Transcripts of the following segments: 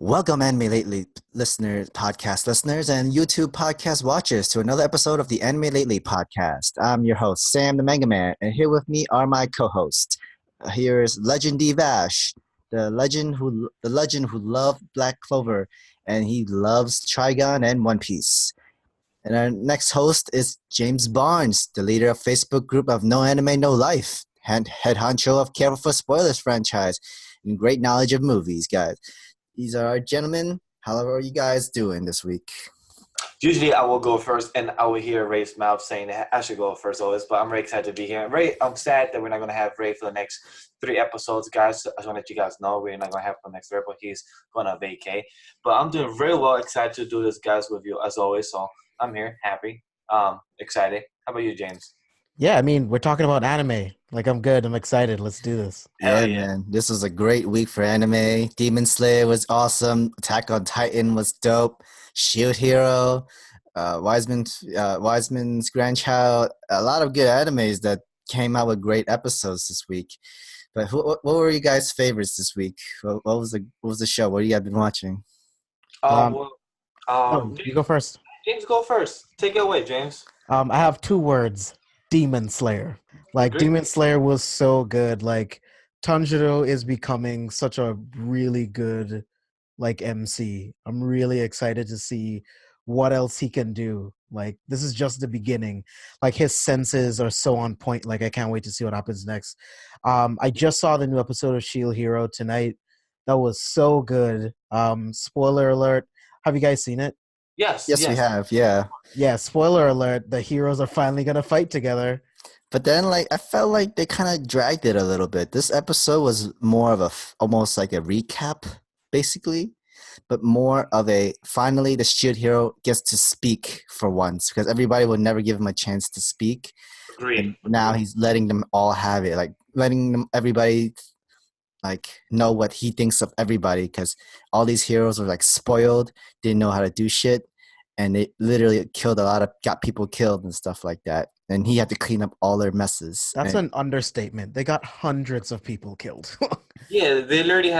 Welcome, Anime Lately listeners, podcast listeners, and YouTube podcast watchers to another episode of the Anime Lately podcast. I'm your host, Sam the Manga Man, and here with me are my co-hosts. Here is Legend D Vash, the legend who loved Black Clover, and he loves Trigun and One Piece. And our next host is James Barnes, the leader of Facebook group of No Anime No Life, and head honcho of Careful for Spoilers franchise, and great knowledge of movies, guys. These are our gentlemen. How are you guys doing this week? Usually I will go first, and I will hear Ray's mouth saying that I should go first always, but I'm very excited to be here. Ray, I'm sad that we're not going to have Ray for the next 3 episodes, guys. I just want to let you guys know we're not going to have for the next 3 episodes. He's going to vacate. But I'm doing very well, excited to do this, guys, with you as always. So I'm here, happy, excited. How about you, James? Yeah, I mean, we're talking about anime. Like, I'm good. I'm excited. Let's do this. Yeah, man. This was a great week for anime. Demon Slayer was awesome. Attack on Titan was dope. Shield Hero, Wiseman's Grandchild. A lot of good animes that came out with great episodes this week. But what were you guys' favorites this week? What was the show? What have you guys been watching? You go first. James, go first. Take it away, James. I have 2 words. Demon Slayer. Like, Agreed. Demon Slayer was so good. Like, Tanjiro is becoming such a really good, like, MC. I'm really excited to see what else he can do. Like, this is just the beginning. Like, his senses are so on point. Like, I can't wait to see what happens next. I just saw the new episode of Shield Hero tonight. That was so good. Spoiler alert. Have you guys seen it? Yes, Yes, we have. Yeah. Yeah, spoiler alert, the heroes are finally going to fight together. But then, I felt like they kind of dragged it a little bit. This episode was more of almost like a recap, basically, but more of finally the Shield Hero gets to speak for once, because everybody would never give him a chance to speak. Agreed. And now he's letting them all have it, everybody know what he thinks of everybody, because all these heroes were spoiled, didn't know how to do shit, and they literally got people killed and stuff like that, and he had to clean up all their messes. That's an understatement. They got hundreds of people killed. Yeah, they literally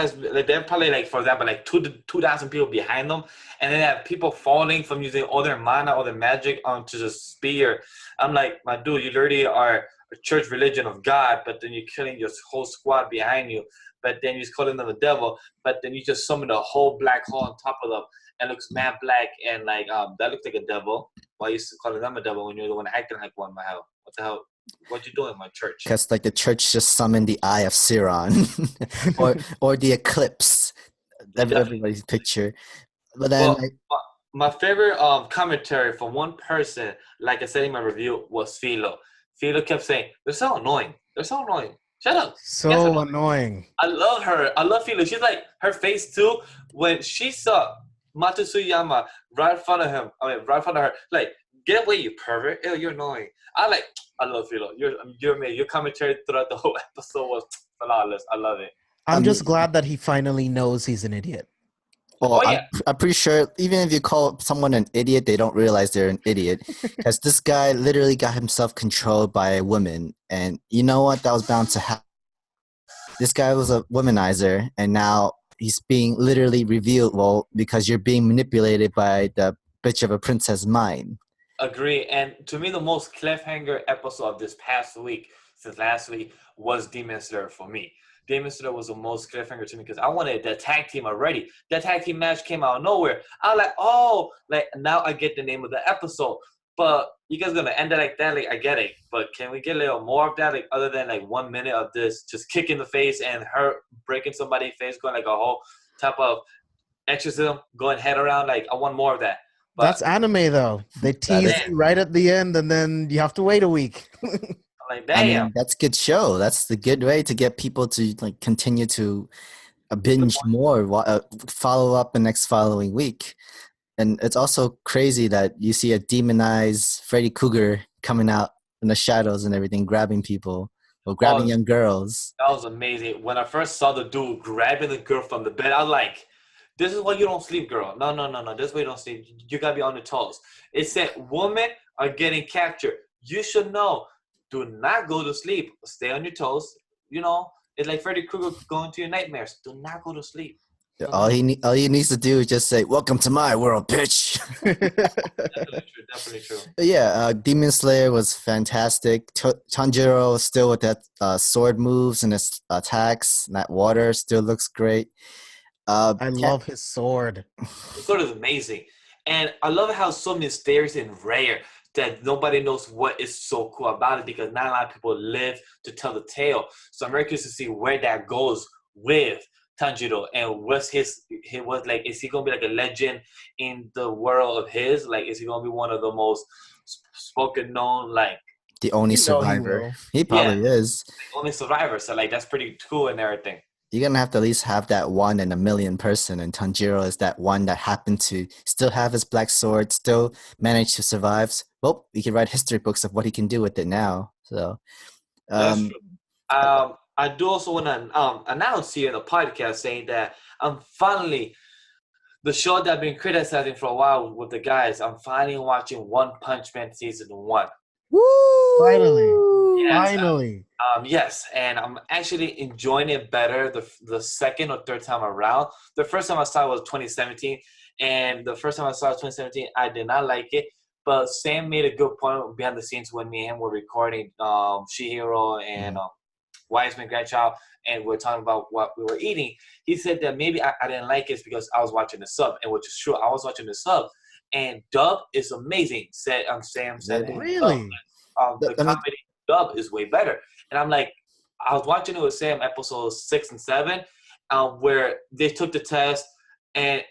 they're probably for example 2,000 people behind them, and then they have people falling from using all their mana, all their magic onto the spear. I'm like, my dude, you literally are a church religion of God, but then you're killing your whole squad behind you. But then you're just calling them the devil, but then you just summon a whole black hole on top of them, and it looks mad black, and that looks like a devil. Why are you calling them a devil when you're the one acting like one? What the hell? What you doing in my church? Because the church just summoned the Eye of Siron, or the eclipse. Everybody's picture. But then, my favorite commentary from one person, like I said in my review, was Philo. Philo kept saying, "They're so annoying. They're so annoying. Shut up." So annoying. I love her. I love Philo. She's like, her face too, when she saw Matsuyama right in front of her, like, get away, you pervert. Ew, you're annoying. I love Philo. You're me. Your commentary throughout the whole episode was flawless. I love it. I'm just glad that he finally knows he's an idiot. Well, Oh, yeah. I'm pretty sure even if you call someone an idiot, they don't realize they're an idiot. Because this guy literally got himself controlled by a woman. And you know what? That was bound to happen. This guy was a womanizer, and now he's being literally revealed, because you're being manipulated by the bitch of a princess mind. Agree. And to me, the most cliffhanger episode of this past week, since last week, was Demon Slayer for me. Demon Slayer was the most cliffhanger to me because I wanted the tag team already. That tag team match came out of nowhere. I was now I get the name of the episode. But you guys gonna end it like that? I get it. But can we get a little more of that? Other than 1 minute of this just kick in the face and her breaking somebody's face, going a whole type of exorcism, going head around. I want more of that. But that's anime, though. They tease you right at the end, and then you have to wait a week. Damn. I mean, that's a good show. That's the good way to get people to continue to binge more, follow up the next following week. And it's also crazy that you see a demonized Freddy Krueger coming out in the shadows and everything, grabbing people or grabbing young girls. That was amazing. When I first saw the dude grabbing the girl from the bed, I was like, this is why you don't sleep, girl. No. This way you don't sleep. You got to be on your toes. It said women are getting captured. You should know. Do not go to sleep. Stay on your toes. It's like Freddy Krueger going to your nightmares. Do not go to sleep. All he needs to do is just say, "Welcome to my world, bitch." Definitely true. Yeah, Demon Slayer was fantastic. Tanjiro still with that sword moves and his attacks, and that water still looks great. I love his sword. The sword is amazing, and I love how it's so mysterious and rare that nobody knows what is so cool about it because not a lot of people live to tell the tale. So I'm very curious to see where that goes with Tanjiro and what's he was like. Is he gonna be like a legend in the world of his? Like, is he gonna be one of the most spoken known like? the only You know he survivor. will. He probably is. Only survivor, so like that's pretty cool and everything. You're gonna have to at least have that 1 in a million person, and Tanjiro is that one that happened to still have his black sword, still managed to survive. Well, we can write history books of what he can do with it now. So, That's um, true. I do also want to announce here in the podcast saying that I'm finally the show that I've been criticizing for a while with the guys. I'm finally watching One Punch Man season 1. woo! Finally. Yes, Finally. yes, and I'm actually enjoying it better the second or third time around. The first time I saw it was 2017, and the first time I saw it 2017, I did not like it. But Sam made a good point behind the scenes when me and him were recording Shihiro and Wiseman Grandchild, and we're talking about what we were eating. He said that maybe I didn't like it because I was watching the sub, and which is true. I was watching the sub, and dub is amazing. Sam said it Really? himself. The comedy dub is way better. And I'm like, I was watching it with Sam, episodes 6 and 7, where they took the test and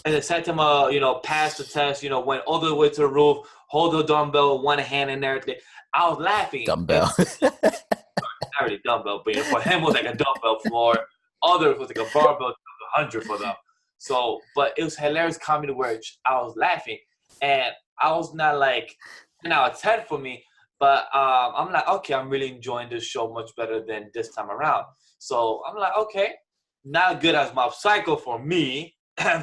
they said to him, pass the test, went all the way to the roof, hold the dumbbell, one hand and everything. I was laughing. Dumbbell. Not really dumbbell, but for him it was like a dumbbell floor. Others was like a barbell, 100 for them. So, but it was hilarious comedy where I was laughing, and I was not like 10 out of 10 for me, but I'm like, okay, I'm really enjoying this show much better than this time around. So I'm like, okay, not good as Mob Psycho for me,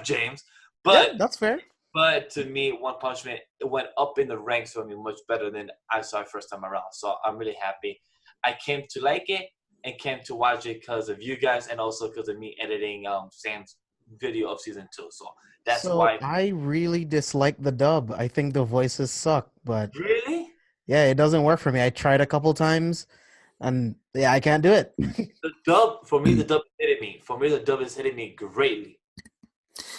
James, but yeah, that's fair. But to me, One Punch Man, it went up in the ranks for me much better than I saw it first time around. So I'm really happy. I came to like it and came to watch it because of you guys and also because of me editing Sam's video of season 2. So that's why. I really dislike the dub. I think the voices suck, but Really? yeah, it doesn't work for me. I tried a couple times, and yeah, I can't do it. The dub, for me, the dub is hitting me. For me, the dub is hitting me greatly.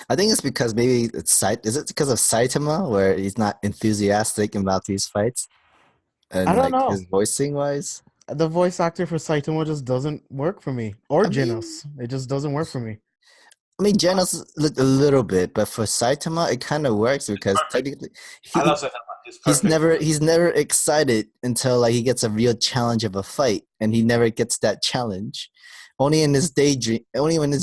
I think it's because maybe is it because of Saitama where he's not enthusiastic about these fights? And I don't know. his voicing wise? The voice actor for Saitama just doesn't work for me. Or Genos. It just doesn't work for me. I mean, Genos looked a little bit, but for Saitama, it kind of works because technically I love Saitama. he's never excited until like he gets a real challenge of a fight, and he never gets that challenge. Only in his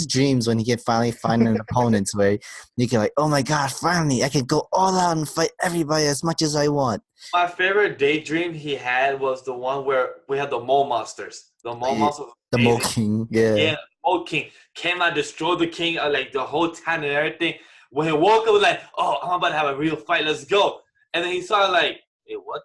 dreams when he can finally find an opponent where he can like, oh my god, finally I can go all out and fight everybody as much as I want. My favorite daydream he had was the one where we had the mole monsters. The mole monsters. The Mole King, yeah. Yeah, Mole King came out, destroyed the king, like the whole town and everything. When he woke up, was like, oh, I'm about to have a real fight. Let's go. And then he saw like, hey, what?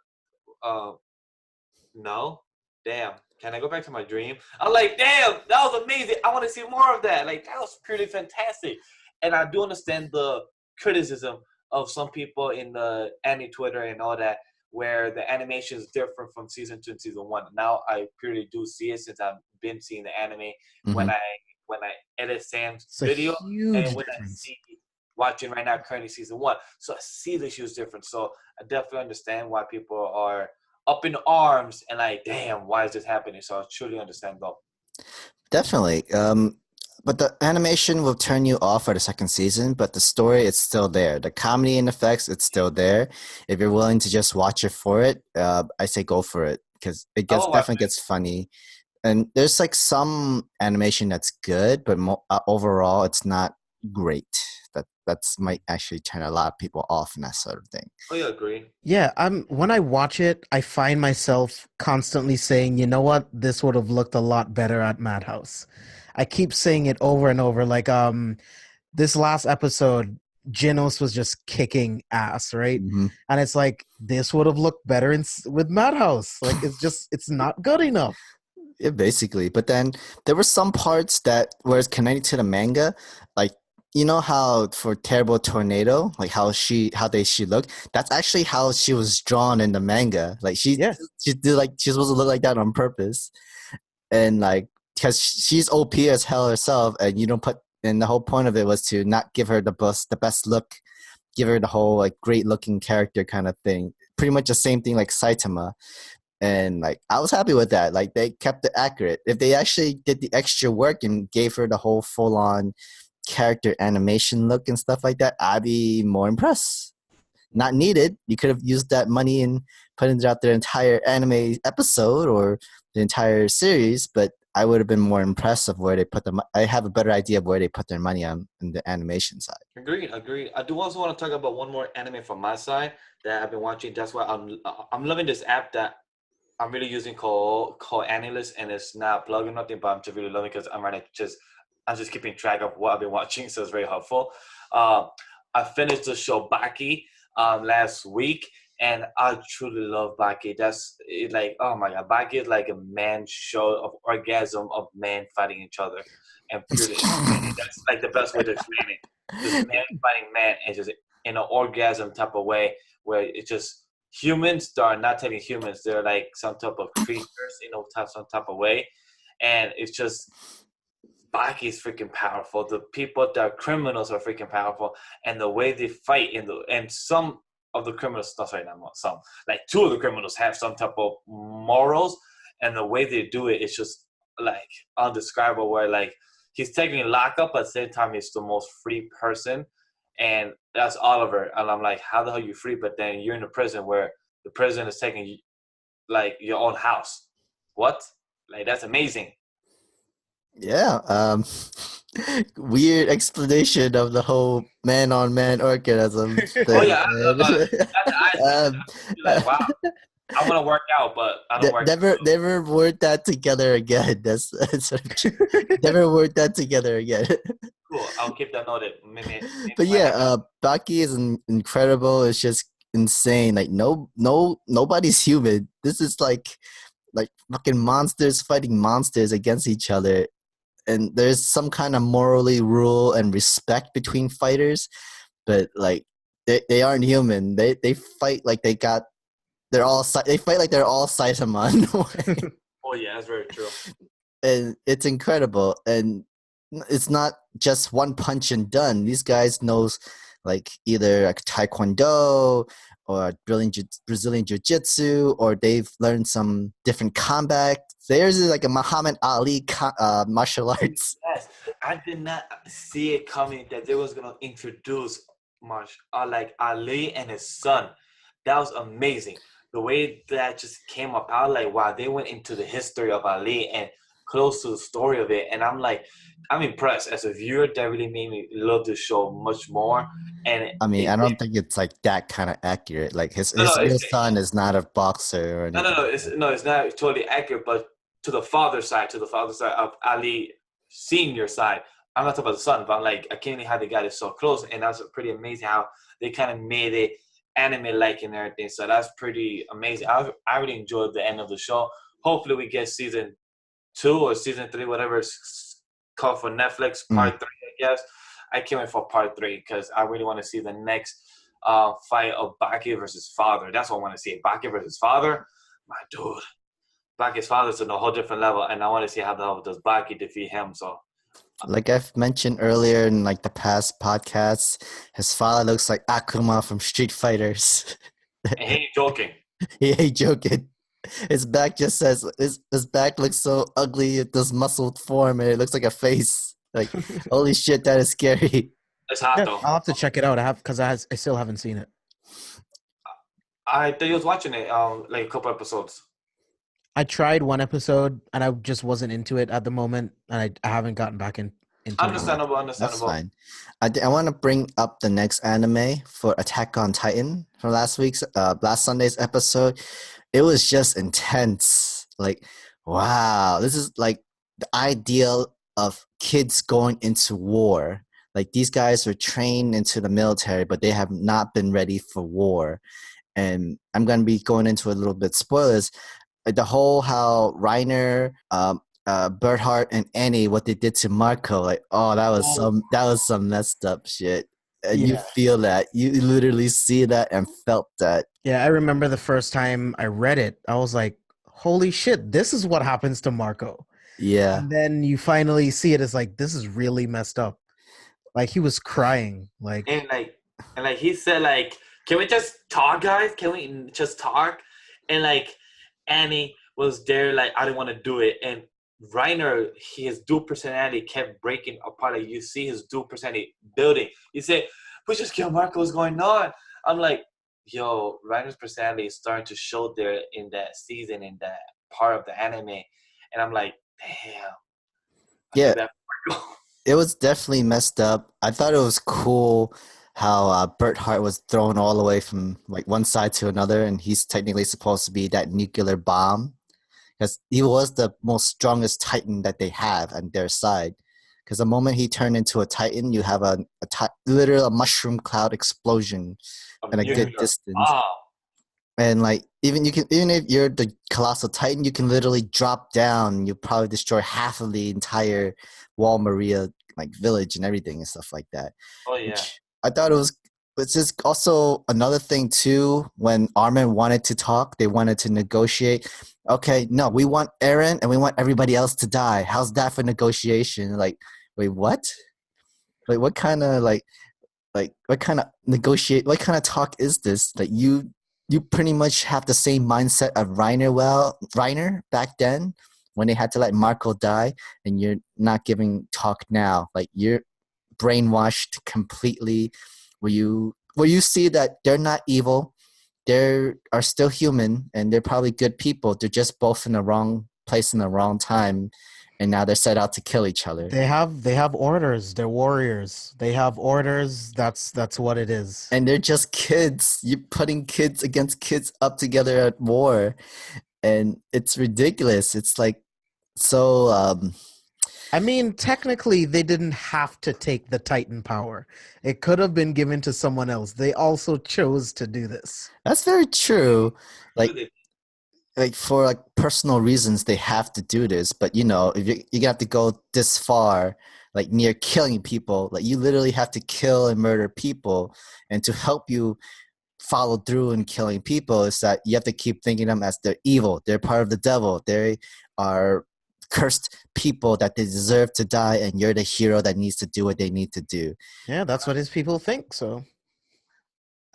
No. Damn. Can I go back to my dream? I'm like, damn, that was amazing. I want to see more of that. Like, that was pretty fantastic. And I do understand the criticism of some people in the anime Twitter and all that, where the animation is different from season 2 and season 1. Now I purely do see it since I've been seeing the anime when I edit Sam's video and when I see watching right now currently season 1. So I see the huge difference. So I definitely understand why people are up in arms and like, damn, why is this happening? So I truly understand though. Definitely. But the animation will turn you off for the second season, but the story is still there. The comedy and effects, it's still there. If you're willing to just watch it for it, I say go for it because it definitely gets funny. And there's like some animation that's good, but overall, it's not great. That's might actually turn a lot of people off and that sort of thing. Oh, you agree? Yeah, when I watch it, I find myself constantly saying, you know what, this would have looked a lot better at Madhouse. I keep saying it over and over. Like this last episode, Genos was just kicking ass, right? Mm-hmm. And it's like this would have looked better with Madhouse. Like it's not good enough. Yeah, basically. But then there were some parts that were connected to the manga, like you know how for Terrible Tornado, like she looked. That's actually how she was drawn in the manga. Like Yeah. she did like she's supposed to look like that on purpose, and like because she's OP as hell herself, and you don't put. And the whole point of it was to not give her the best look, give her the whole like great looking character kind of thing. Pretty much the same thing like Saitama. And like I was happy with that. Like they kept it accurate. If they actually did the extra work and gave her the whole full on character animation look and stuff like that, I'd be more impressed. Not needed. You could have used that money and put it out their entire anime episode or the entire series, but I would have been more impressed of where they put them. I have a better idea of where they put their money on in the animation side. Agreed. I do also want to talk about one more anime from my side that I've been watching. That's why I'm loving this app that I'm really using called Analyst, and it's not plugging nothing, but I'm just really loving it because I'm just keeping track of what I've been watching, so it's very helpful. I finished the show Baki last week, and I truly love Baki. That's like, oh my god, Baki is like a man show of orgasm of men fighting each other, and purely that's like the best way to explain it. Just man fighting man, and just in an orgasm type of way, where it's just humans that are not technically humans. They're like some type of creatures, some type of way, and it's just. Baki is freaking powerful. The people that are criminals are freaking powerful, and the way they fight and some of the criminals, not some, like two of the criminals have some type of morals, and the way they do it is just like undescribable. Where like he's taking lockup, but at the same time he's the most free person, and that's Oliver. And I'm like, how the hell are you free? But then you're in a prison where the prison is taking like your own house. What? Like that's amazing. Yeah, weird explanation of the whole man-on-man orgasm thing. Oh yeah, that's like wow. I want to work out, but I don't work out. Never word that together again. That's never word that together again. Cool. I'll keep that noted. Maybe But yeah, Baki is incredible. It's just insane. Like nobody's human. This is like fucking monsters fighting monsters against each other. And there's some kind of morally rule and respect between fighters, but like they aren't human. They fight like they fight like they're all Saitama in a way. Oh yeah, that's very true. And it's incredible. And it's not just one punch and done. These guys knows like either like taekwondo or Brazilian jiu-jitsu, or they've learned some different combat. Theirs is like a Muhammad Ali martial arts. Yes, I did not see it coming that they was gonna introduce like Ali and his son. That was amazing. The way that just came about, like wow, they went into the history of Ali and close to the story of it, and I'm impressed as a viewer. That really made me love the show much more. And I mean, I don't think it's like that kind of accurate. Like his real son is not a boxer or anything. It's not totally accurate, but to the father side of Ali senior side. I'm not talking about the son, but I'm like, I can't believe how they got it so close, and that's pretty amazing how they kind of made it anime-like and everything. So that's pretty amazing. I really enjoyed the end of the show. Hopefully, we get season 2 or season 3, whatever it's called for Netflix, part 3, I guess. I can't wait for part 3 because I really want to see the next fight of Baki versus father. That's what I want to see. Baki versus father, my dude. Baki's father's on a whole different level, and I want to see how the hell does Baki defeat him. So, like I've mentioned earlier in like the past podcasts, his father looks like Akuma from Street Fighters. And he ain't joking. He ain't joking. His back just says his back looks so ugly with this muscled form, and it looks like a face. Like holy shit, that is scary. It's hot though. I'll have to check it out. I still haven't seen it. I think I was watching it like a couple episodes. I tried one episode and I just wasn't into it at the moment, and I haven't gotten back into Understandable. That's fine. I want to bring up the next anime for Attack on Titan from last Sunday's episode. It was just intense. Like, wow, this is like the ideal of kids going into war. Like these guys were trained into the military, but they have not been ready for war. And I'm going to be going into a little bit spoilers. like the whole how Reiner, Berthart, and Annie, what they did to Marco, like, oh, that was some messed up shit. And you Yeah. feel that, you literally see that and felt that. Yeah, I remember the first time I read it, I was like, holy shit, this is what happens to Marco. Yeah, And then you finally see it as like, this is really messed up. Like he was crying. Like, And like he said, like, can we just talk, guys? Can we just talk? And like Annie was there, like, I didn't want to do it. And Reiner, his dual personality kept breaking apart. Like you see his dual personality building. You say, we just killed Marco, what's going on? I'm like, yo, Reiner's personality is starting to show there in that season, in that part of the anime. And I'm like, damn. I yeah. feel bad for Marco. It was definitely messed up. I thought it was cool how Bert Hart was thrown all the way from like one side to another, and he's technically supposed to be that nuclear bomb because he was the most strongest Titan that they have on their side. Because the moment he turned into a Titan, you have literal a mushroom cloud explosion at a good distance. Oh, And like even if you're the colossal titan, you can literally drop down. You probably destroy half of the entire Wall Maria like village and everything and stuff like that. oh yeah. Which I thought it was. It's just also another thing too. When Armin wanted to talk, they wanted to negotiate. Okay, no, we want Eren and we want everybody else to die. How's that for negotiation? Like, wait, what? Like, what kind of what kind of negotiate? What kind of talk is this? Like you pretty much have the same mindset of Reiner back then when they had to let Marco die, and you're not giving talk now. Like you're brainwashed completely. Where you see that they're not evil, they are still human, and they're probably good people. They're just both in the wrong place in the wrong time, and now they're set out to kill each other. they have orders. They're warriors. They have orders. That's what it is. And they're just kids. You're putting kids against kids up together at war, and it's ridiculous. It's like so. I mean, technically, they didn't have to take the Titan power. It could have been given to someone else. They also chose to do this. That's very true. Like for like personal reasons, they have to do this. But you know, if you have to go this far, like near killing people, like you literally have to kill and murder people, and to help you follow through in killing people is that you have to keep thinking them as they're evil. They're part of the devil. They are cursed people that they deserve to die, and you're the hero that needs to do what they need to do. Yeah, that's what his people think. So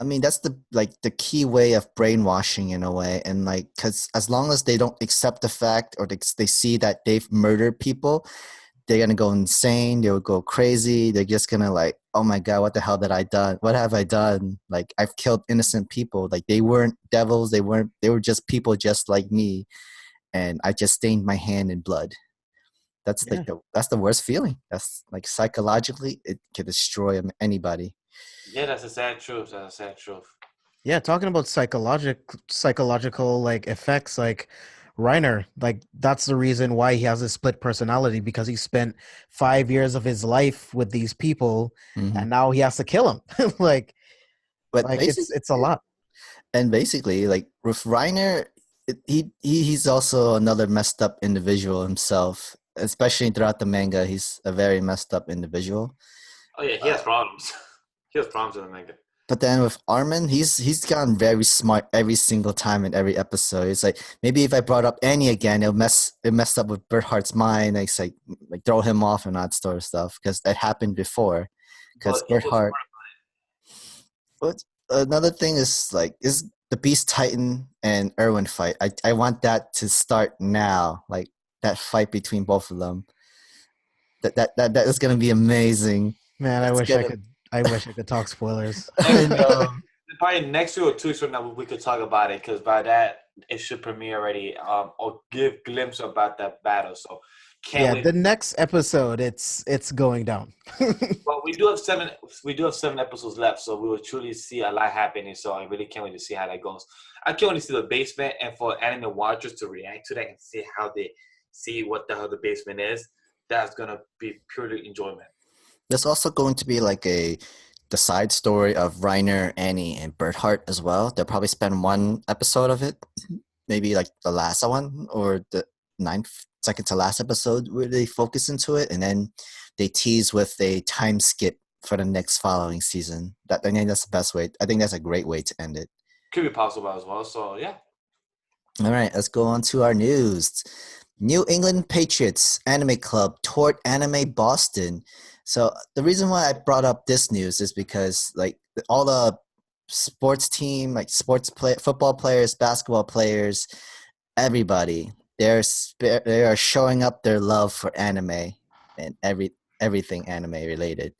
I mean, that's the key way of brainwashing in a way, and like because as long as they don't accept the fact or they see that they've murdered people, they're gonna go insane. They'll go crazy. They're just gonna like, oh my god, what the hell did I done? What have I done? Like I've killed innocent people. Like they weren't devils. They were just people just like me, and I just stained my hand in blood. That's like that's the worst feeling. That's like psychologically, it can destroy anybody. Yeah, that's a sad truth. That's a sad truth. yeah, talking about psychological like effects, like Reiner, like that's the reason why he has a split personality because he spent 5 years of his life with these people, and now he has to kill them. like, But like it's a lot. And basically, like with Reiner, he's also another messed up individual himself. Especially throughout the manga, he's a very messed up individual. Oh yeah, he has problems. He has problems in the manga. But then with Armin, he's gotten very smart every single time in every episode. It's like maybe if I brought up Annie again, it messed up with Berthart's mind. It's like throw him off and that sort of stuff because that happened before. Because Berthart. But another thing is the Beast Titan and Erwin fight. I want that to start now. Like that fight between both of them. That is gonna be amazing. Man, I wish I could talk spoilers. I know. Probably next 2 or 2 weeks from now we could talk about it because by that it should premiere already or give glimpse about that battle. So can't wait. The next episode it's going down. Well, we do have 7 episodes left, so we will truly see a lot happening. So I really can't wait to see how that goes. I can't wait to see the basement and for anime watchers to react to that and see how they see what the hell the basement is. That's gonna be purely enjoyment. There's also going to be like the side story of Reiner, Annie, and Berthart as well. They'll probably spend one episode of it. maybe like the last one or the second to last episode where they focus into it, and then they tease with a time skip for the next following season. I think that's the best way. I think that's a great way to end it. Could be possible as well. So yeah. All right, let's go on to our news. New England Patriots Anime Club toured Anime Boston. So the reason why I brought up this news is because like all the sports team, like football players, basketball players, everybody, they are showing up their love for anime and everything anime related.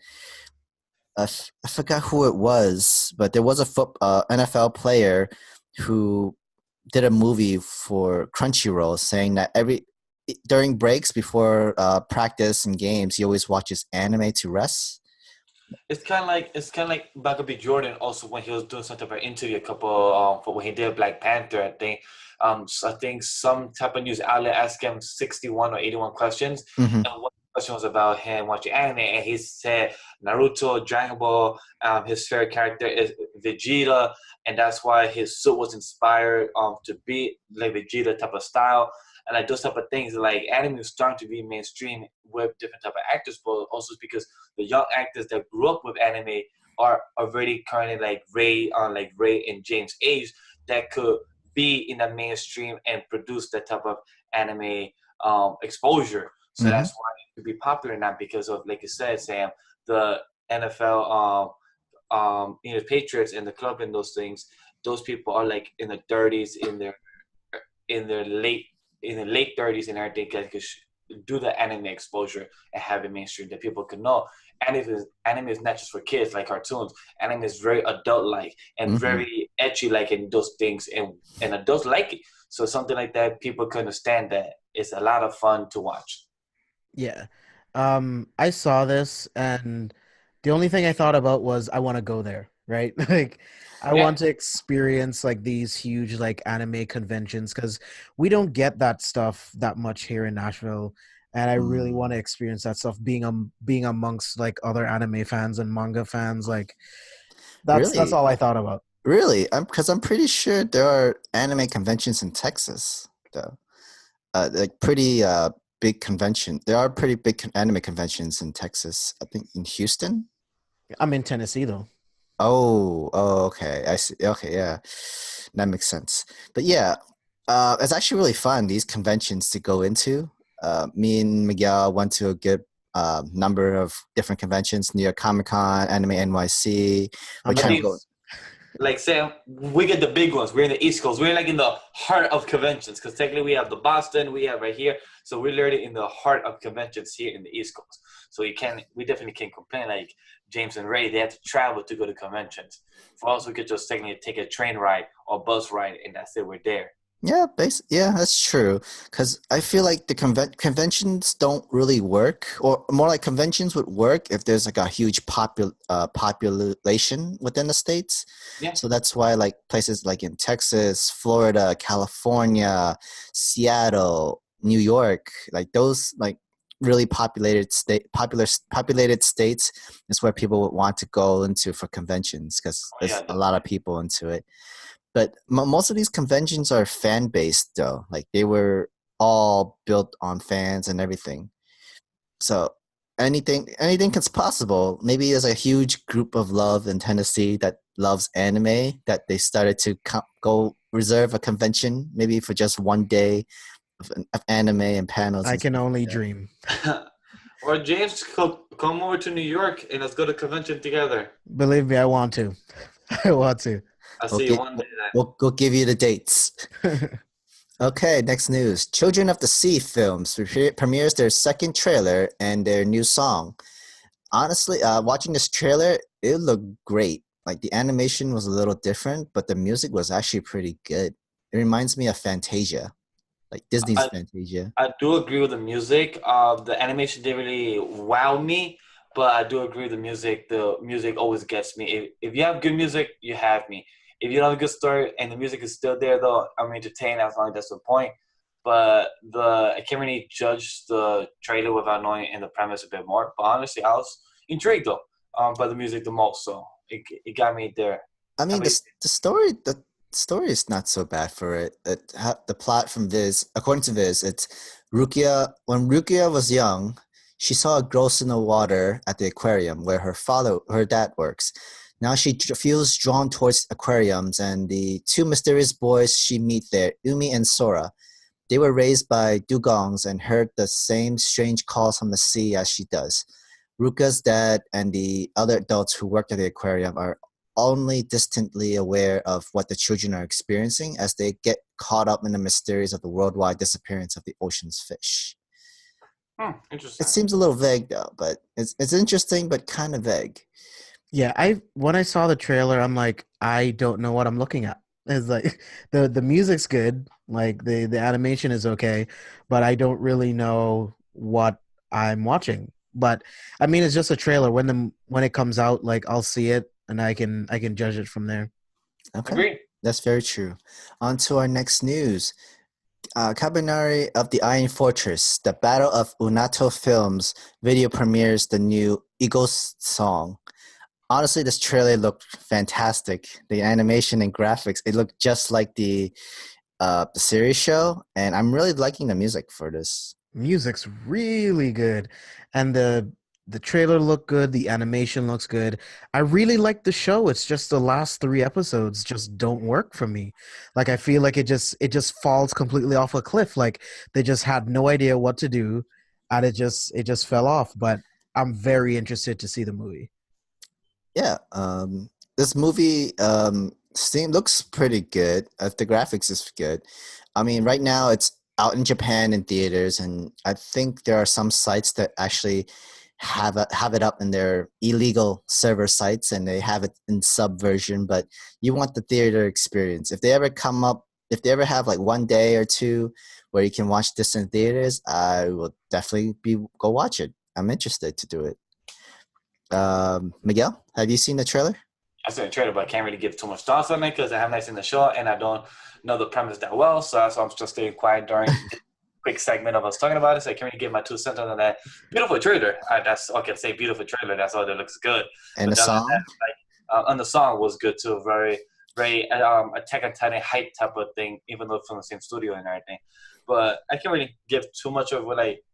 I forgot who it was, but there was a NFL player who did a movie for Crunchyroll saying that during breaks before practice and games, he always watches anime to rest. It's kind of like Michael B. Jordan also when he was doing some type of interview a couple for when he did Black Panther. I think some type of news outlet asked him 61 or 81 questions, Mm-hmm. and one question was about him watching anime, and he said Naruto, Dragon Ball. His favorite character is Vegeta, and that's why his suit was inspired to be like Vegeta type of style. And like those type of things, like anime is starting to be mainstream with different type of actors, but also because the young actors that grew up with anime are already currently like Ray and James age that could be in the mainstream and produce that type of anime exposure. So Mm-hmm. that's why it could be popular now because of, like you said, Sam, the NFL, Patriots and the club and those things. Those people are like in the 30s, in their late 30s and everything that could do the anime exposure and have it mainstream that people can know. Anime is not just for kids like cartoons. Anime is very adult like and Mm-hmm. very etchy like in those things and adults like it. So something like that people can understand that it's a lot of fun to watch. Yeah. I saw this and the only thing I thought about was I want to go there, right? Like I Yeah. want to experience like these huge like anime conventions because we don't get that stuff that much here in Nashville. And I really want to experience that stuff being amongst like other anime fans and manga fans. Like that's Really? all I thought about. Really? Because I'm pretty sure there are anime conventions in Texas, though. Like pretty big convention. There are pretty big anime conventions in Texas. I think in Houston. I'm in Tennessee though. Oh, okay. I see. Okay, yeah, that makes sense. But yeah, it's actually really fun these conventions to go into. Me and Miguel went to a good number of different conventions: New York Comic Con, Anime NYC. We're I'm trying to jealous. go. Like Sam, we get the big ones. We're in the East Coast. We're like in the heart of conventions because technically we have the Boston, we have right here. So we're literally in the heart of conventions here in the East Coast. So we definitely can't complain. Like James and Ray, they have to travel to go to conventions. For us, we could just technically take a train ride or bus ride, and that's it. We're there. Yeah, yeah, that's true. Because I feel like the conventions don't really work, or more like conventions would work if there's like a huge population within the states. Yeah. So that's why like places like in Texas, Florida, California, Seattle, New York, like those like really populated states is where people would want to go into for conventions because Oh, there's yeah, a lot of people into it. But most of these conventions are fan based, though. Like they were all built on fans and everything. So anything is possible. Maybe there's a huge group of love in Tennessee that loves anime that they started to go reserve a convention maybe for just one day of anime and panels. I And can stuff only like that. dream. Or James, come over to New York and let's go to convention together. Believe me, I want to. I want to. I'll We'll see you one day. we'll give you the dates. Okay, next news. Children of the Sea films premieres their second trailer and their new song. Honestly, watching this trailer, it looked great. Like the animation was a little different, but the music was actually pretty good. It reminds me of Fantasia, like Disney's I, Fantasia. I do agree with the music. The animation didn't really wow me, but I do agree with the music. The music always gets me. If you have good music, you have me. If you don't have a good story and the music is still there, though, I'm entertained as long as that's the point. But I can't really judge the trailer without knowing in the premise a bit more. But honestly, I was intrigued though by the music the most, so it got me there. I How mean, about you? the story story is not so bad for it. The plot from Viz, according to Viz, it's Rukia. When Rukia was young, she saw a ghost in the water at the aquarium where her dad works. Now she feels drawn towards aquariums, and the two mysterious boys she meet there, Umi and Sora. They were raised by dugongs and heard the same strange calls from the sea as she does. Ruka's dad and the other adults who work at the aquarium are only distantly aware of what the children are experiencing as they get caught up in the mysteries of the worldwide disappearance of the ocean's fish. Interesting. It seems a little vague though, but it's interesting but kind of vague. Yeah, when I saw the trailer, I'm like, I don't know what I'm looking at. It's like the music's good, like the animation is okay, but I don't really know what I'm watching. But I mean, it's just a trailer. When it comes out, like I'll see it and I can judge it from there. Okay, Agreed. that's very true. On to our next news. Kabaneri of the Iron Fortress, the Battle of Unato Films video premieres the new EGOIST song. Honestly, this trailer looked fantastic. The animation and graphics, it looked just like the series show, and I'm really liking the music for this. Music's really good, and the trailer looked good. The animation looks good. I really like the show. It's just the last 3 episodes just don't work for me. Like I feel like it just falls completely off a cliff. Like they just had no idea what to do, and it just fell off. But I'm very interested to see the movie. Yeah, this movie looks pretty good. The graphics is good. I mean, right now it's out in Japan in theaters, and I think there are some sites that actually have it up in their illegal server sites, and they have it in sub version. But you want the theater experience. If they ever have like one day or two where you can watch this in theaters, I will definitely go watch it. I'm interested to do it. Miguel, have you seen the trailer? I saw the trailer, but I can't really give too much thoughts on it because I haven't seen the show and I don't know the premise that well. So that's why I'm just staying quiet during the quick segment of us talking about it. So I can't really give my 2 cents on that. Beautiful trailer. That's all I can say. Beautiful trailer. That's all that looks good. And but the song? And the song was good too. Very, very Attack on Titan hype type of thing, even though it's from the same studio and everything. But I can't really give too much of what it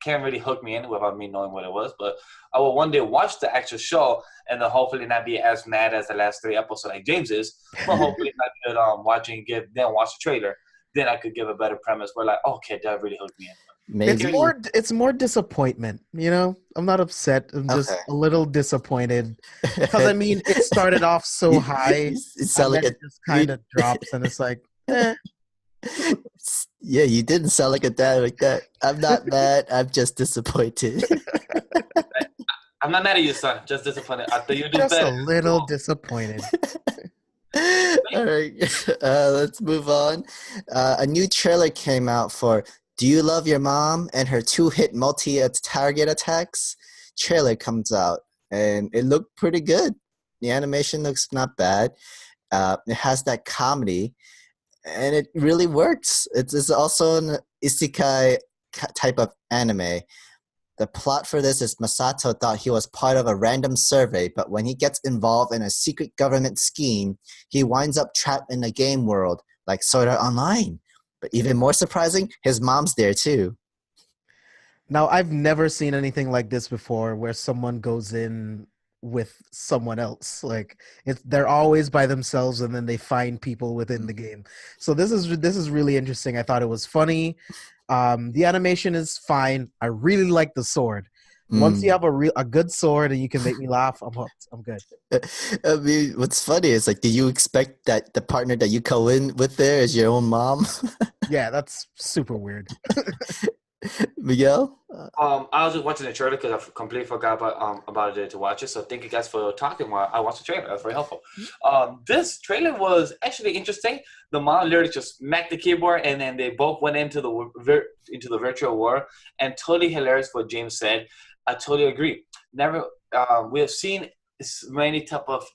can't really hook me in without me knowing what it was. But I will one day watch the actual show and then hopefully not be as mad as the last 3 episodes like James is. But hopefully if I could watch the trailer, then I could give a better premise where like, okay, that really hooked me in. Maybe. It's more disappointment, you know? I'm not upset. I'm just a little disappointed. Because I mean, it started off so high, and then it just kind of drops, and it's like, eh. Yeah, you didn't sound like a dad like that. I'm not mad. I'm just disappointed. I'm not mad at you, son. Just disappointed. I thought you do Just better. a little disappointed. All right, let's move on. A new trailer came out for Do You Love Your Mom and Her 2-Hit Multi-Target Attacks. Trailer comes out, and it looked pretty good. The animation looks not bad. It has that comedy, and it really works. It's also an isekai type of anime. The plot for this is Masato thought he was part of a random survey, but when he gets involved in a secret government scheme, he winds up trapped in a game world, like Sword Art Online. But even more surprising, his mom's there too. Now, I've never seen anything like this before where someone goes in with someone else. Like they're always by themselves and then they find people within the game. So this is really interesting. I thought it was funny. The animation is fine. I really like the sword. Once you have a good sword and you can make me laugh, I'm hooked. I'm good. I mean, what's funny is like, do you expect that the partner that you go in with there is your own mom? Yeah, that's super weird. Miguel? I was just watching the trailer because I completely forgot about it to watch it. So thank you guys for talking while I watched the trailer. That's very helpful. This trailer was actually interesting. The mom literally just smacked the keyboard, and then they both went into the virtual world. And totally hilarious what James said. I totally agree. Never we have seen many type of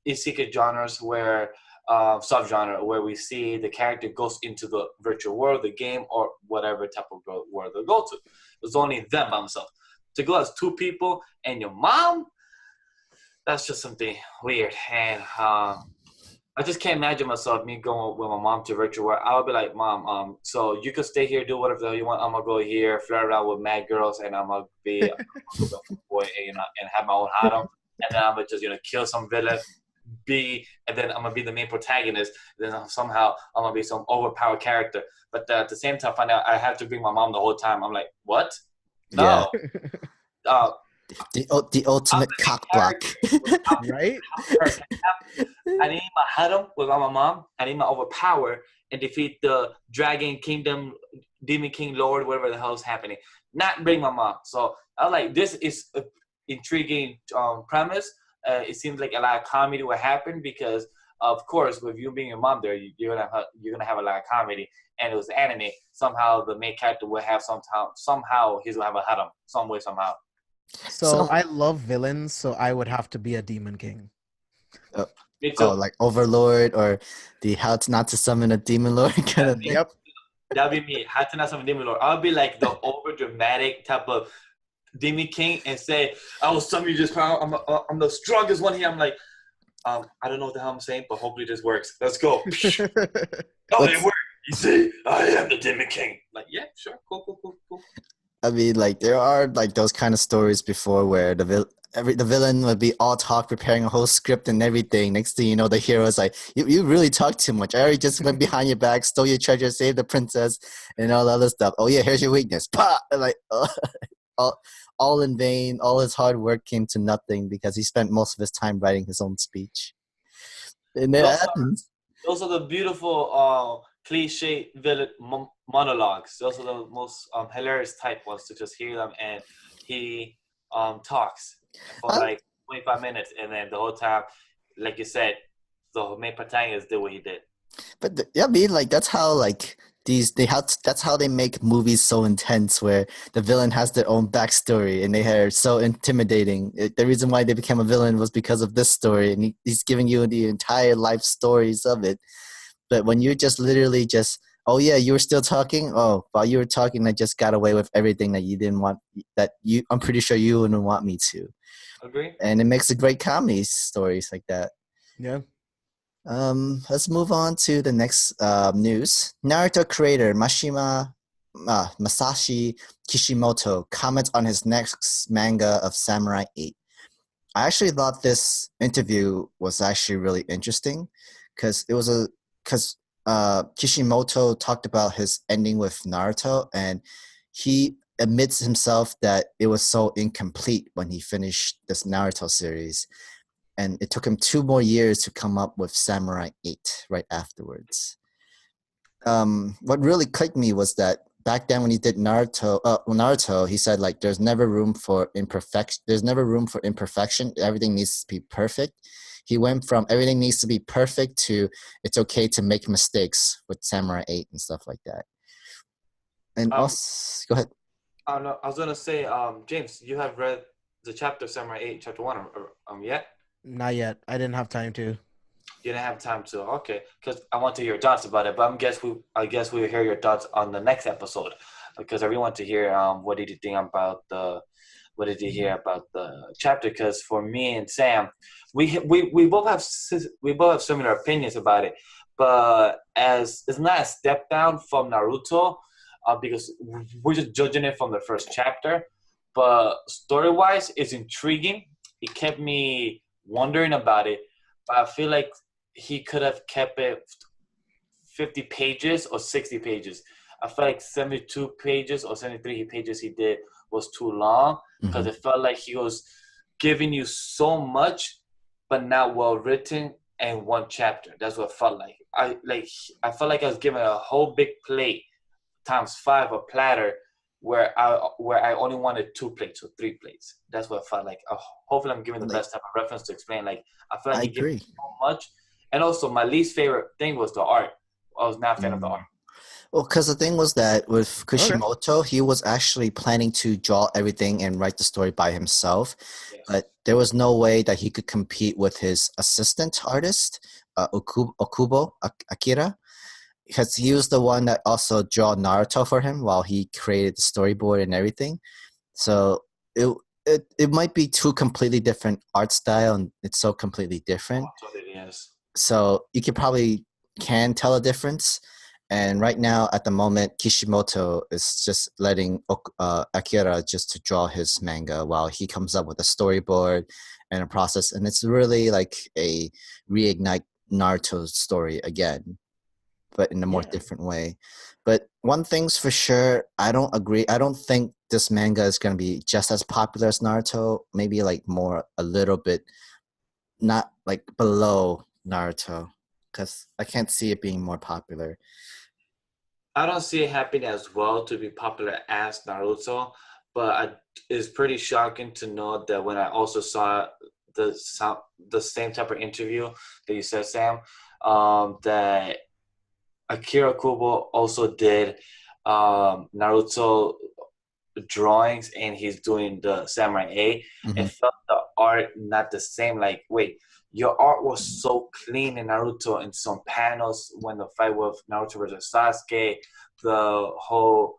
isekai genres where subgenre where we see the character goes into the virtual world, the game, or whatever type of world they go to. It's only them by themselves. To go as 2 people and your mom, that's just something weird. And I just can't imagine myself me going with my mom to virtual work. I would be like, Mom, so you could stay here, do whatever the hell you want. I'm gonna go here, flirt around with mad girls, and I'm gonna be a boy, and have my own harem, and then I'm gonna just kill some villain, and then I'm gonna be the main protagonist. Then somehow I'm gonna be some overpowered character. But at the same time, find out I have to bring my mom the whole time. I'm like, what? No. Yeah. The ultimate cock block. Right? I need my harem without my mom. I need my overpower and defeat the Dragon Kingdom, Demon King Lord, whatever the hell is happening. Not bring my mom. So I was like, this is an intriguing premise. It seems like a lot of comedy will happen because, of course, with you being your mom there, you're gonna have a lot of comedy. And it was anime. Somehow the main character will have somehow he's gonna have a harem some way somehow. So I love villains, so I would have to be a Demon King. Me too. Like Overlord or the how to not to summon a demon lord kind of thing. Yep. That'd be me. How to not summon demon lord. I'll be like the over dramatic type of demon king and say, I will summon you just I'm the strongest one here. I'm like, I don't know what the hell I'm saying, but hopefully this works. Let's go. Oh, it worked. You see, I am the demon king. Like, yeah, sure, cool. I mean, like there are like those kind of stories before where the villain would be all talk, preparing a whole script and everything. Next thing you know, the hero is like, you really talk too much. I already just went behind your back, stole your treasure, saved the princess, and all that other stuff. Oh yeah, here's your weakness. Pah! Like all in vain. All his hard work came to nothing because he spent most of his time writing his own speech. And it happens. Those are the beautiful cliche villain monologues. Those are the most hilarious type ones to just hear them, and he talks for like 25 minutes, and then the whole time, like you said, the main protagonist did what he did. But I mean, like that's how like that's how they make movies so intense, where the villain has their own backstory and they are so intimidating. The reason why they became a villain was because of this story, and he's giving you the entire life stories of it. But when you're just literally just, oh yeah, you were still talking. Oh, while you were talking, I just got away with everything that you didn't want. I'm pretty sure you wouldn't want me to. Agree. And it makes a great comedy stories like that. Yeah. Let's move on to the next news. Naruto creator Masashi Kishimoto comments on his next manga of Samurai 8. I actually thought this interview was actually really interesting because Kishimoto talked about his ending with Naruto, and he admits himself that it was so incomplete when he finished this Naruto series. And it took him 2 more years to come up with Samurai 8 right afterwards. What really clicked me was that back then when he did Naruto, he said like there's never room for imperfection. There's never room for imperfection. Everything needs to be perfect. He went from everything needs to be perfect to it's okay to make mistakes with Samurai 8 and stuff like that. And also, go ahead. I was gonna say, James, you have read the chapter Samurai 8, chapter 1, yet? Not yet. I didn't have time to. You didn't have time to. Okay, because I want to hear your thoughts about it. But I guess we will hear your thoughts on the next episode, because I really want to hear what did you think about what did you hear about the chapter? Because for me and Sam, we both have similar opinions about it, but as it's not a step down from Naruto, because we're just judging it from the first chapter. But story wise, it's intriguing. It kept me wondering about it, but I feel like he could have kept it 50 pages or 60 pages. I feel like 72 pages or 73 pages he did was too long because it felt like he was giving you so much, but not well written in one chapter. That's what it felt like. I felt like I was given a whole big plate times 5 a platter where I only wanted 2 plates or 3 plates. That's what I felt like. Hopefully, I'm giving the best type of reference to explain. Like I feel like he gave me so much, and also my least favorite thing was the art. I was not a fan of the art. Well, because the thing was that with Kishimoto, he was actually planning to draw everything and write the story by himself, but there was no way that he could compete with his assistant artist, Okubo Akira. Because he was the one that also drew Naruto for him while he created the storyboard and everything. So it might be 2 completely different art style, and it's so completely different. Yes. So you could probably can tell a difference. And right now, at the moment, Kishimoto is just letting Akira just to draw his manga while he comes up with a storyboard and a process. And it's really like a reignite Naruto story again, but in a more Yeah. different way. But one thing's for sure, I don't agree. I don't think this manga is going to be just as popular as Naruto. Maybe like more a little bit, not like below Naruto, because I can't see it being more popular. I don't see it happening as well to be popular as Naruto, but it's pretty shocking to know that when I also saw the same type of interview that you said, Sam, that Akira Kubo also did Naruto drawings and he's doing the Samurai A. Mm-hmm. It felt the art not the same. Like, wait, your art was so clean in Naruto in some panels when the fight with Naruto versus Sasuke, the whole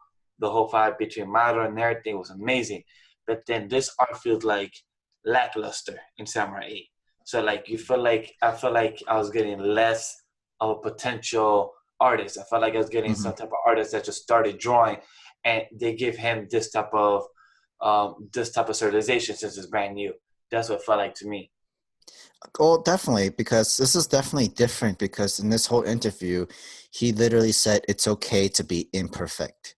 fight between Madara and everything was amazing. But then this art feels like lackluster in Samurai A. So like I feel like I was getting less of a potential artist. I felt like I was getting some type of artist that just started drawing and they give him this type of serialization since it's brand new. That's what it felt like to me. Oh, definitely, because this is definitely different because in this whole interview, he literally said it's okay to be imperfect.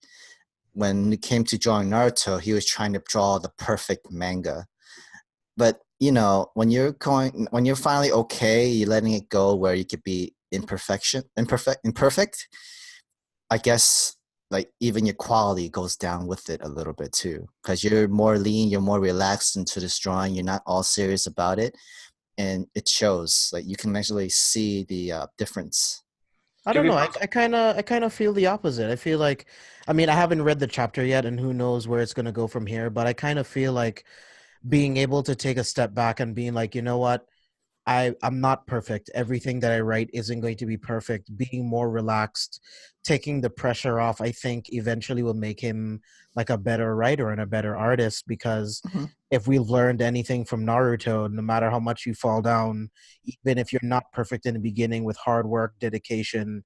When it came to drawing Naruto, he was trying to draw the perfect manga. But when you're finally okay, you're letting it go where you could be imperfect. I guess like even your quality goes down with it a little bit too, because you're more lean, you're more relaxed into this drawing. You're not all serious about it, and it shows. Like you can actually see the difference. I don't know. I kind of feel the opposite. I feel like, I mean, I haven't read the chapter yet, and who knows where it's gonna go from here. But I kind of feel like being able to take a step back and being like, you know what, I'm not perfect. Everything that I write isn't going to be perfect. Being more relaxed, taking the pressure off, I think eventually will make him like a better writer and a better artist. Because Mm-hmm. if we've learned anything from Naruto, no matter how much you fall down, even if you're not perfect in the beginning, with hard work, dedication,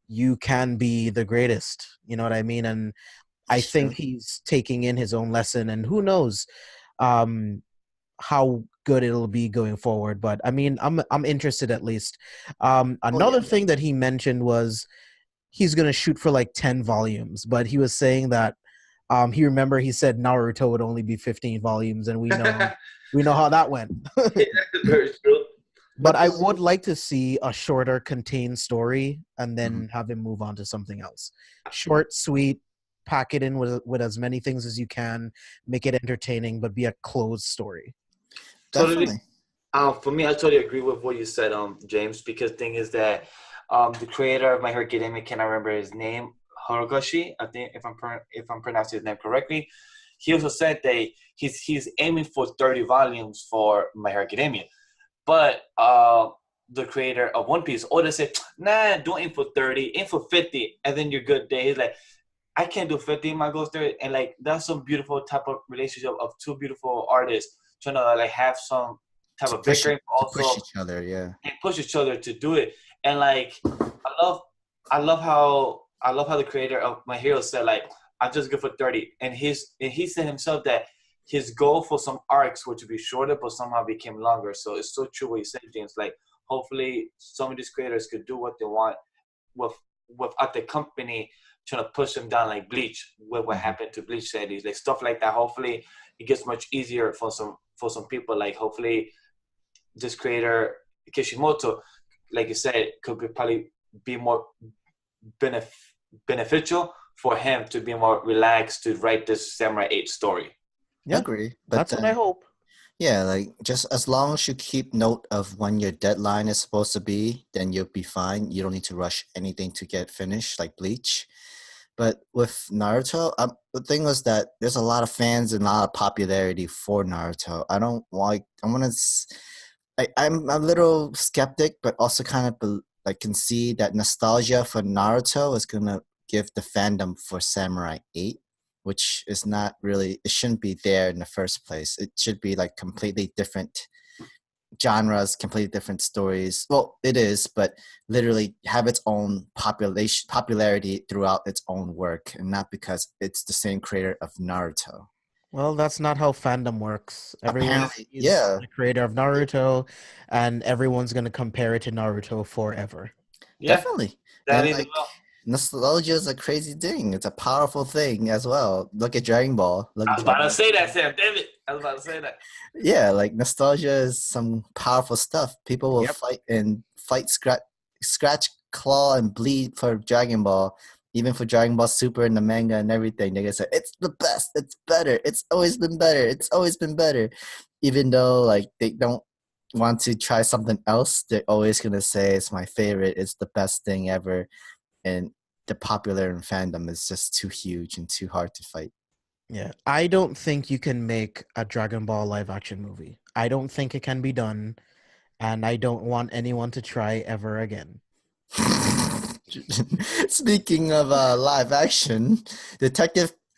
you can be the greatest. You know what I mean? And I It's think true. he's taking in his own lesson, and who knows um how good it'll be going forward. But I mean, I'm interested at least. Oh yeah. Another thing that he mentioned was he's gonna shoot for like 10 volumes, but he was saying that he said Naruto would only be 15 volumes, and we know how that went. Yeah, very true. But But I this, would like to see a shorter contained story and Mm-hmm. then have him move on to something else. Short, sweet, pack it in with as many things as you can, make it entertaining, but be a closed story. totally. Definitely. For me, I totally agree with what you said, James. Because thing is that, the creator of My Hero Academia, cannot remember his name, Horikoshi. I think if I'm pronouncing his name correctly, he also said that he's aiming for 30 volumes for My Hero Academia. But the creator of One Piece, Oda said, "Nah, don't aim for 30, aim for 50, and then you're good." Day. He's like, I can't do 50, my goals 30, and like that's some beautiful type of relationship of two beautiful artists trying to like have some type To of push bickering, but to push also each other. Yeah. and push each other to do it. And like, I love how the creator of My Hero said like, I'm just good for 30, and he said himself that his goal for some arcs were to be shorter, but somehow became longer. So it's so true what you said, James. Like, hopefully, some of these creators could do what they want with without the company trying to push them down like Bleach. What Mm-hmm. happened to Bleach series, like stuff like that. Hopefully, it gets much easier for some people. Like, hopefully, this creator Kishimoto, like you said, could probably be more beneficial for him to be more relaxed to write this Samurai 8 story. I Yeah, agree, but that's what I then hope. yeah, like just as long as you keep note of when your deadline is supposed to be, then you'll be fine. You don't need to rush anything to get finished, like Bleach. But with Naruto, the thing was that there's a lot of fans and a lot of popularity for Naruto. I don't like. I'm a little skeptic, but also kind of like can see that nostalgia for Naruto is gonna give the fandom for Samurai 8, which is not really. It shouldn't be there in the first place. It should be like completely different genres, completely different stories. Well, it is, but literally have its own popularity throughout its own work, and not because it's the same creator of Naruto. Well, that's not how fandom works. Everyone Apparently, sees yeah, the creator of Naruto, and everyone's going to compare it to Naruto forever. Yeah, definitely. that And is like well. nostalgia is a crazy thing. It's a powerful thing as well. Look at Dragon Ball. Look I at was about Dragon to Ball. say that, Sam. Damn it! I was about to say that. Yeah, like nostalgia is some powerful stuff. People will Yep. fight, scratch, claw, and bleed for Dragon Ball. Even for Dragon Ball Super and the manga and everything, they gonna say it's the best. It's better. It's always been better. It's always been better. Even though like they don't want to try something else, they're always gonna say it's my favorite. It's the best thing ever. And the popular in fandom is just too huge and too hard to fight. Yeah. I don't think you can make a Dragon Ball live action movie. I don't think it can be done, and I don't want anyone to try ever again. Speaking of live action,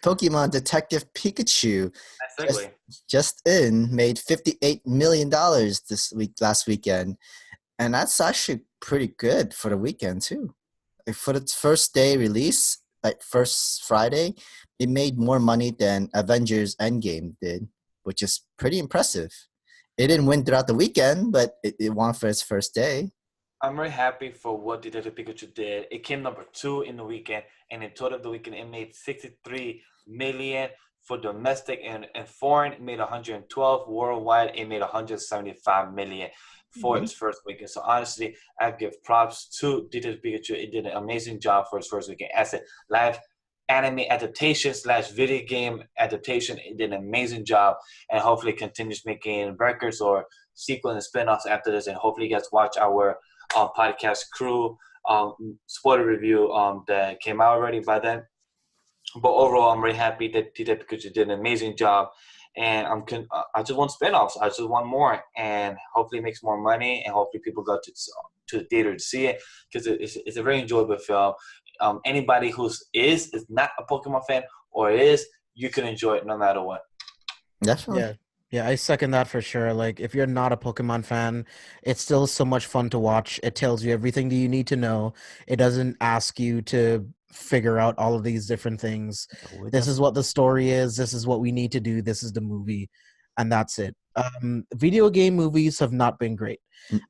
Pokemon Detective Pikachu Nice segue. just made $58 million last weekend, and that's actually pretty good for the weekend too. Like, for its first day release, like first Friday, it made more money than Avengers Endgame did, which is pretty impressive. It didn't win throughout the weekend, but it won for its first day. I'm very happy for what Detective Pikachu did. It came number 2 in the weekend, and in total of the weekend, it made 63 million for domestic and foreign. It made 112 worldwide. It made 175 million for its first weekend. So honestly, I give props to Detective Pikachu. It did an amazing job for its first weekend. As a live anime adaptation / video game adaptation, it did an amazing job, and hopefully continues making records or sequels and spin-offs after this. And hopefully, you guys watch our podcast crew spoiler review that came out already by then. But overall, I'm very happy that Pikachu did an amazing job, and I just want spin-offs. I just want more, and hopefully it makes more money, and hopefully people go to the theater to see it, because it's a very enjoyable film. Anybody is not a Pokemon fan or is, you can enjoy it no matter what. Definitely. Yeah. Yeah, I second that for sure. Like, if you're not a Pokemon fan, it's still so much fun to watch. It tells you everything that you need to know. It doesn't ask you to figure out all of these different things. This is what the story is. This is what we need to do. This is the movie, and that's it. Video game movies have not been great,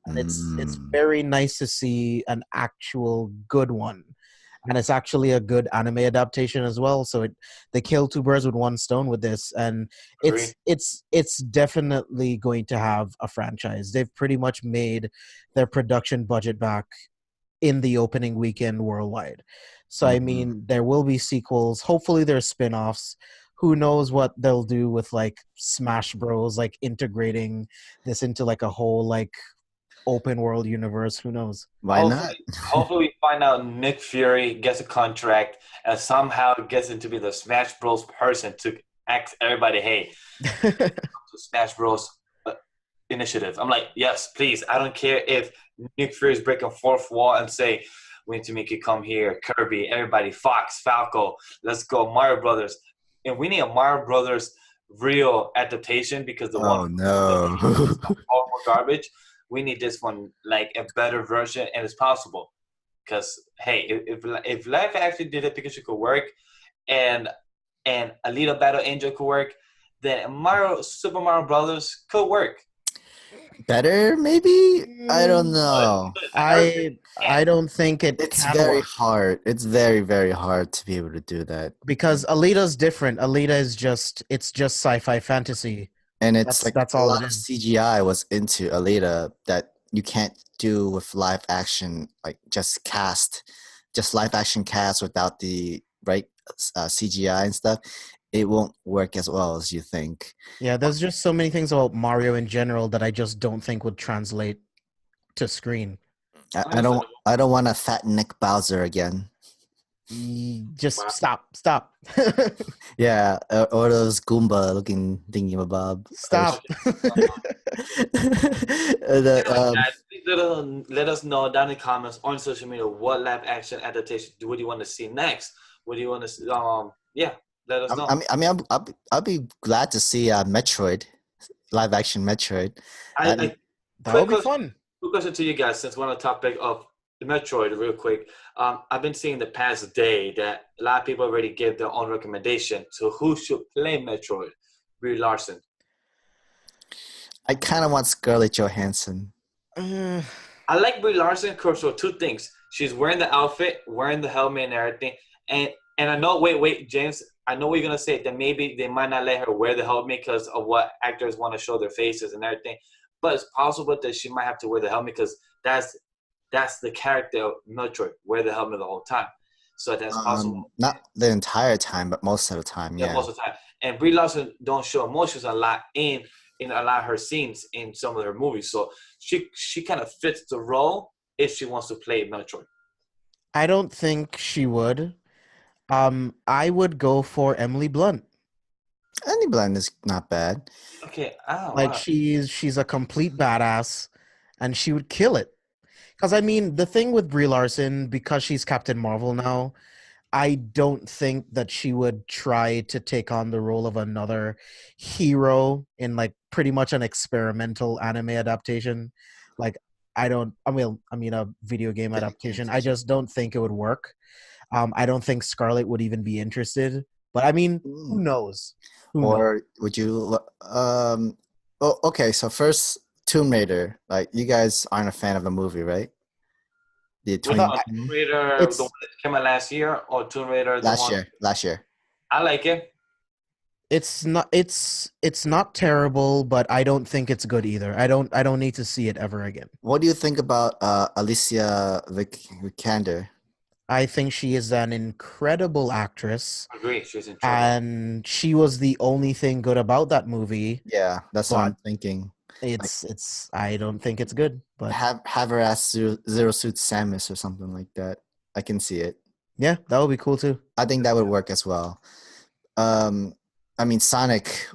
and it's very nice to see an actual good one, and it's actually a good anime adaptation as well. So they kill two birds with one stone with this, and Agree. it's definitely going to have a franchise. They've pretty much made their production budget back in the opening weekend worldwide. So I mean, there will be sequels. Hopefully, there's spin-offs. Who knows what they'll do with like Smash Bros, like integrating this into like a whole like open world universe. Who knows? Why not? Hopefully we find out Nick Fury gets a contract and somehow gets into be the Smash Bros person to ask everybody, hey, to Smash Bros initiative. I'm like, yes, please. I don't care if Nick Fury is breaking fourth wall and say, we need to make you come here, Kirby, everybody, Fox, Falco, let's go, Mario Brothers. And we need a Mario Brothers real adaptation, because the one no. is all garbage. We need this one like a better version, and it's possible. Because hey, if live action did a Pikachu could work, and Alita Battle Angel could work, then Super Mario Brothers could work. Better, maybe? I don't know. I don't think It's can very work, hard. It's very, very hard to be able to do that. because Alita's different. Alita is just sci-fi fantasy. And it's like That's a all lot it of is. CGI was into Alita that you can't do with live action, like just live action cast without the right CGI and stuff. It won't work as well as you think. Yeah, there's just so many things about Mario in general that I just don't think would translate to screen. I don't want a fat Nick Bowser again. Just Wow. stop. Yeah, or those Goomba looking thingamabob. Stop. Please let us know down in the comments on social media what live action adaptation would you want to see next. What do you want to see? Yeah, let us know. I'll be glad to see Metroid, live action Metroid. I That would be question, fun. quick question to you guys, since we're on the topic of the Metroid, real quick. I've been seeing the past day that a lot of people already give their own recommendation to who should play Metroid. Brie Larson. I kind of want Scarlett Johansson. Uh, I like Brie Larson because for two things. She's wearing the outfit, wearing the helmet and everything. And I know, wait, James, I know what you're going to say, that maybe they might not let her wear the helmet because of what actors want to show their faces and everything. But it's possible that she might have to wear the helmet because that's the character of Metroid, wear the helmet the whole time. So that's possible. Not the entire time, but most of the time, yeah. Most of the time. And Brie Larson don't show emotions a lot in a lot of her scenes in some of her movies. So she kind of fits the role if she wants to play Metroid. I don't think she would. I would go for Emily Blunt. Emily Blunt is not bad. Okay. Like she's a complete badass, and she would kill it. Because I mean, the thing with Brie Larson, because she's Captain Marvel now, I don't think that she would try to take on the role of another hero in like pretty much an experimental anime adaptation. Like I mean a video game adaptation. I just don't think it would work. I don't think Scarlett would even be interested. But I mean, who knows? Or would you okay, so first Tomb Raider. Like you guys aren't a fan of the movie, right? The Tomb Raider, the one that came out last year, or Tomb Raider last year. I like it. It's not terrible, but I don't think it's good either. I don't need to see it ever again. What do you think about Alicia Vikander? I think she is an incredible actress. I agree, she's in trouble. And she was the only thing good about that movie. Yeah, that's what I'm thinking. It's I don't think it's good, but have her as Zero Suit Samus or something like that. I can see it. Yeah, that would be cool too. I think that would work as well. I mean Sonic,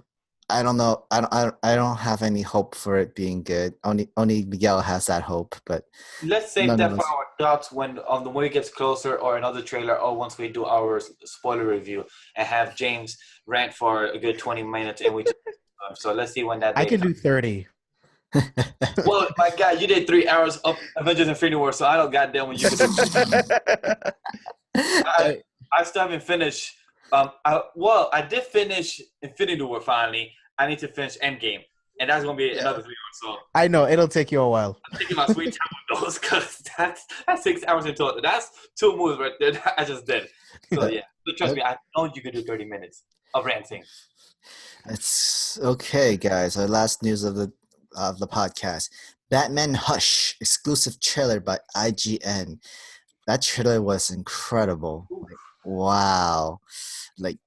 I don't know. I don't have any hope for it being good. Only Miguel has that hope, but let's save that for our thoughts when the movie gets closer, or another trailer, or once we do our spoiler review and have James rant for a good 20 minutes, and we just so let's see when that. I can do 30. Well, my God, you did 3 hours of Avengers Infinity War, so I don't goddamn when you can do. I still haven't finished. I did finish Infinity War finally. I need to finish Endgame, and that's gonna be another 3 hours. So I know it'll take you a while. I'm taking my sweet time with those because that's 6 hours in total. That's 2 movies right there that I just did. So yeah, but trust me, I know you could do 30 minutes of ranting. It's okay, guys. Our last news of the podcast: Batman Hush exclusive trailer by IGN. That trailer was incredible. Like, wow. Like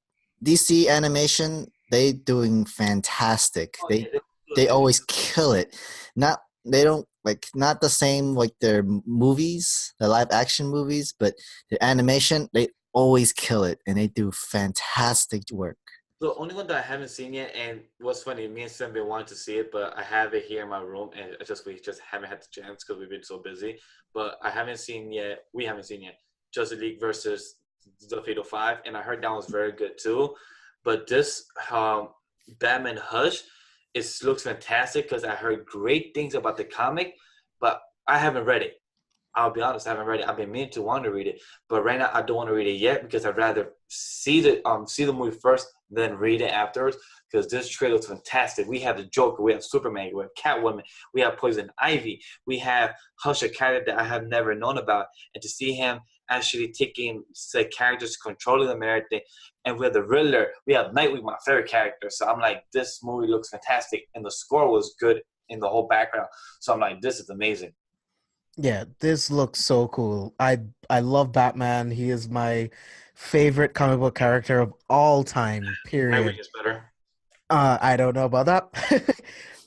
DC animation, they doing fantastic. They always kill it. Not the same like their movies, the live action movies, but the animation, they always kill it, and they do fantastic work. The only one that I haven't seen yet, and what's funny, me and Sam been wanting to see it, but I have it here in my room, and we just haven't had the chance because we've been so busy. But we haven't seen yet, Justice League versus the Fatal Five, and I heard that was very good too. But this Batman Hush, it looks fantastic because I heard great things about the comic, but I haven't read it. I'll be honest, I haven't read it. I've been meaning to want to read it, but right now I don't want to read it yet because I'd rather see the movie first, then read it afterwards. Because this trailer is fantastic. We have the Joker, we have Superman, we have Catwoman, we have Poison Ivy, we have Hush, a character that I have never known about, and to see him actually taking the characters, controlling them and everything. And we have the Riddler, we have Nightwing, my favorite character. So I'm like, this movie looks fantastic, and the score was good in the whole background. So I'm like, this is amazing. Yeah, this looks so cool. I love Batman. He is my favorite comic book character of all time. Period. Nightwing is better. I don't know about that,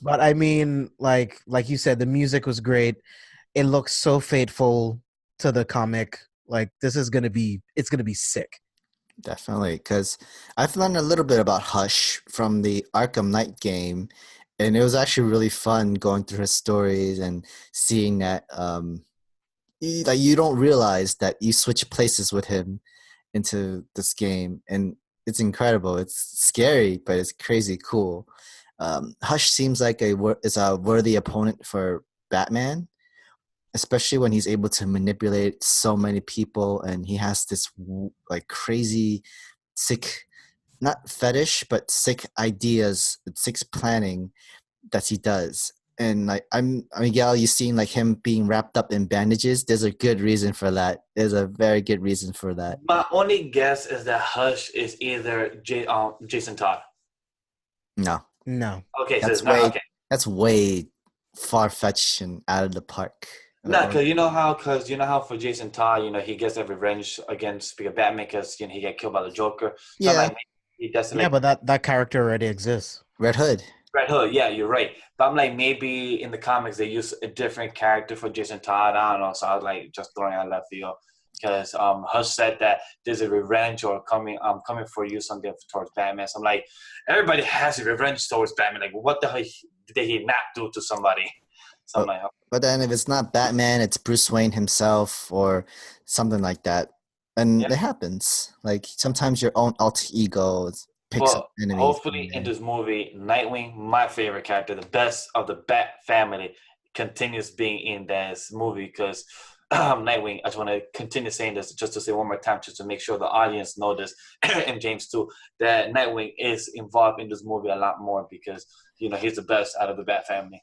but I mean, like you said, the music was great. It looks so faithful to the comic. Like it's gonna be sick. Definitely, because I've learned a little bit about Hush from the Arkham Knight game, and it was actually really fun going through his stories and seeing that you don't realize that you switch places with him into this game, and it's incredible. It's scary, but it's crazy cool. Hush seems like is a worthy opponent for Batman, especially when he's able to manipulate so many people, and he has this like crazy, sick, not fetish, but sick ideas, sick planning that he does. And like Miguel, you seen like him being wrapped up in bandages. There's a good reason for that. There's a very good reason for that. My only guess is that Hush is either Jason Todd. No. Okay, so That's it's not way okay. that's way far fetched and out of the park. No, because you know how for Jason Todd, he gets that revenge against Batman because he got killed by the Joker. So Yeah. I'm like, maybe that's like, but that character already exists. Red Hood. Red Hood, yeah, you're right. But I'm like, maybe in the comics they use a different character for Jason Todd. I don't know. So I was like, just throwing out left field because Hush said that there's a revenge or coming for you something towards Batman. So I'm like, everybody has a revenge towards Batman. Like, what the hell did he not do to somebody? So I'm like, but then if it's not Batman, it's Bruce Wayne himself or something like that. And it happens. Like sometimes your own alter ego picks up enemies. Hopefully in this movie, Nightwing, my favorite character, the best of the Bat family, continues being in this movie because Nightwing, I just want to continue saying this just to say one more time just to make sure the audience know this, and James too, that Nightwing is involved in this movie a lot more because, he's the best out of the Bat family.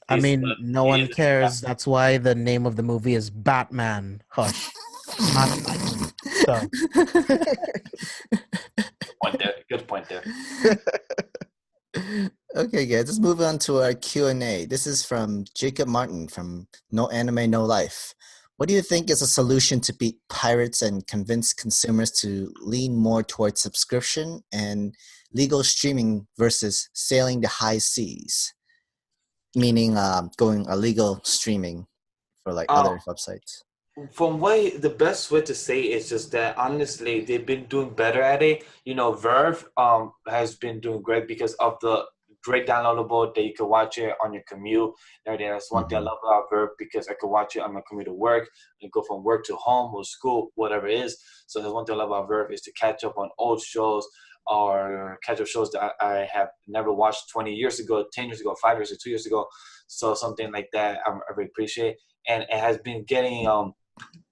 No one cares. That's why the name of the movie is Batman. Hush. Not Nightwing. So. Good point there. Okay, guys, let's move on to our Q&A. This is from Jacob Martin from No Anime, No Life. What do you think is a solution to beat pirates and convince consumers to lean more towards subscription and legal streaming versus sailing the high seas? Meaning going illegal streaming for like other websites. From what the best way to say is just that honestly they've been doing better at it. Verve has been doing great because of the great downloadable that you can watch it on your commute. That's one thing I love about Verve because I could watch it on my commute to work and go from work to home or school, whatever it is. So that's one thing I love about Verve is to catch up on old shows or catch up shows that I have never watched 20 years ago, 10 years ago, 5 years ago, 2 years ago. So something like that I really appreciate. And it has been getting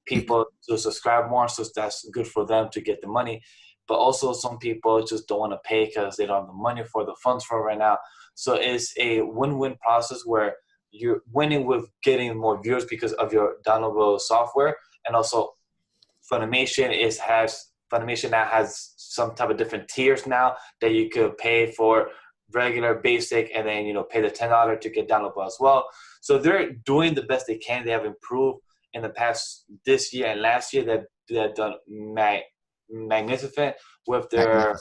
people to subscribe more, so that's good for them to get the money. But also some people just don't want to pay because they don't have the money for the funds for it right now. So it's a win-win process where you're winning with getting more viewers because of your downloadable software, and also Funimation now has some type of different tiers now that you could pay for regular basic and then pay the $10 to get downloadable as well. So they're doing the best they can. They have improved in the past this year and last year that they have done magnificent with their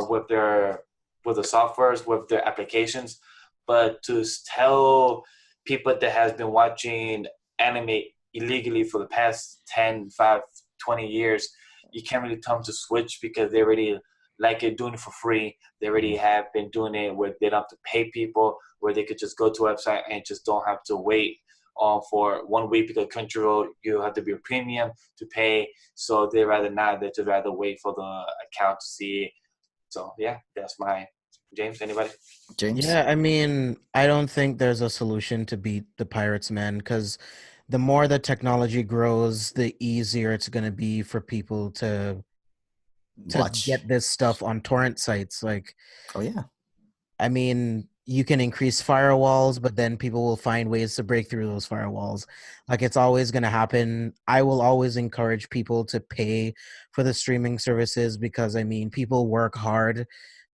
with the softwares, with their applications. But to tell people that has been watching anime illegally for the past 10, 5, 20 years, you can't really tell them to switch because they already like it, doing it for free. They already have been doing it where they don't have to pay people, where they could just go to a website and just don't have to wait for 1 week because Crunchyroll, you have to be a premium to pay. So they rather not, they'd rather wait for the account to see. So yeah, that's my James. Anybody? James? Yeah, I don't think there's a solution to beat the pirates, man, because the more the technology grows, the easier it's going to be for people to get this stuff on torrent sites. Like, oh yeah, you can increase firewalls, but then people will find ways to break through those firewalls. Like, it's always going to happen. I will always encourage people to pay for the streaming services because people work hard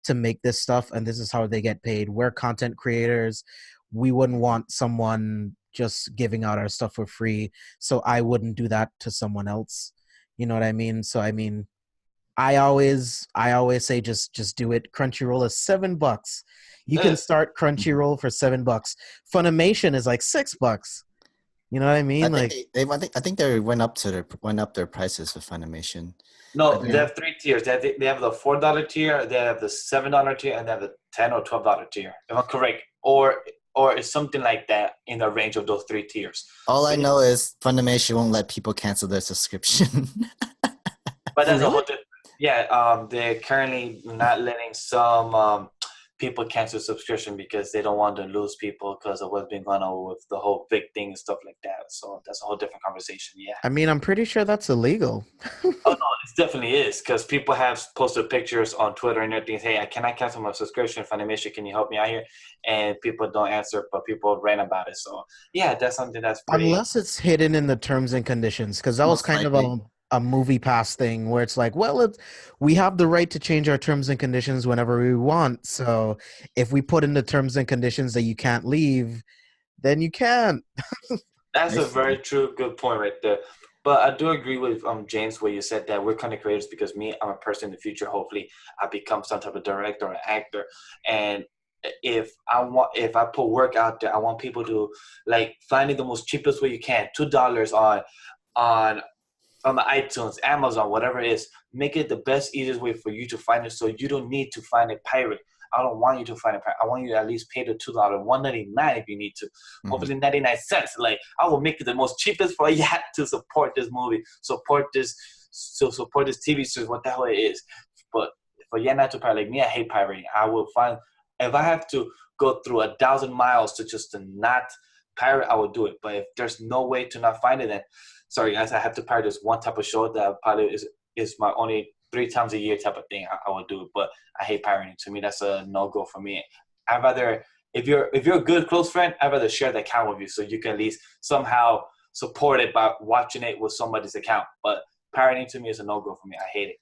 to make this stuff, and this is how they get paid. We're content creators. We wouldn't want someone just giving out our stuff for free, so I wouldn't do that to someone else. You know what I mean? So I always say just do it. Crunchyroll is $7. You can start Crunchyroll for $7. Funimation is like $6. You know what I mean? I think they went up their prices for Funimation. No, they have 3 tiers. They have the $4 tier, they have the $7 tier, and they have the $10 or $12 tier. If I'm correct, or it's something like that in the range of those 3 tiers. All I know is Funimation won't let people cancel their subscription. But that's a whole. Yeah, they're currently not letting some people cancel subscription because they don't want to lose people because of what's been going on with the whole big thing and stuff like that. So that's a whole different conversation. Yeah. I mean, I'm pretty sure that's illegal. Oh no, it definitely is because people have posted pictures on Twitter and everything. Hey, I cannot cancel my subscription. Funimation, can you help me out here? And people don't answer, but people rant about it. So yeah, that's something that's pretty. Unless it's hidden in the terms and conditions, because that was Most kind of likely. a movie pass thing where it's like, well, we have the right to change our terms and conditions whenever we want. So if we put in the terms and conditions that you can't leave, then you can't. That's I a see. very true, good point right there. But I do agree with James where you said that we're kind of creators because me, I'm a person in the future. Hopefully, I become some type of director or actor, and if I put work out there, I want people to like finding the most cheapest way you can, $2 on on the iTunes, Amazon, whatever it is. Make it the best, easiest way for you to find it, so you don't need to find a pirate. I don't want you to find a pirate. I want you to at least pay the $2, $1.99 if you need to. Mhm. Hopefully 99 cents. Like I will make it the most cheapest for you to support this movie, support this TV series, what the hell it is. But for you not to pirate, like me, I hate pirating. I will find if I have to go through 1,000 miles to not pirate, I will do it. But if there's no way to not find it, then sorry guys, I have to pirate this one type of show that probably is my only 3 times a year type of thing. I will do it, but I hate pirating. To me, that's a no go for me. I'd rather if you're a good close friend, I'd rather share the account with you so you can at least somehow support it by watching it with somebody's account. But pirating to me is a no go for me. I hate it.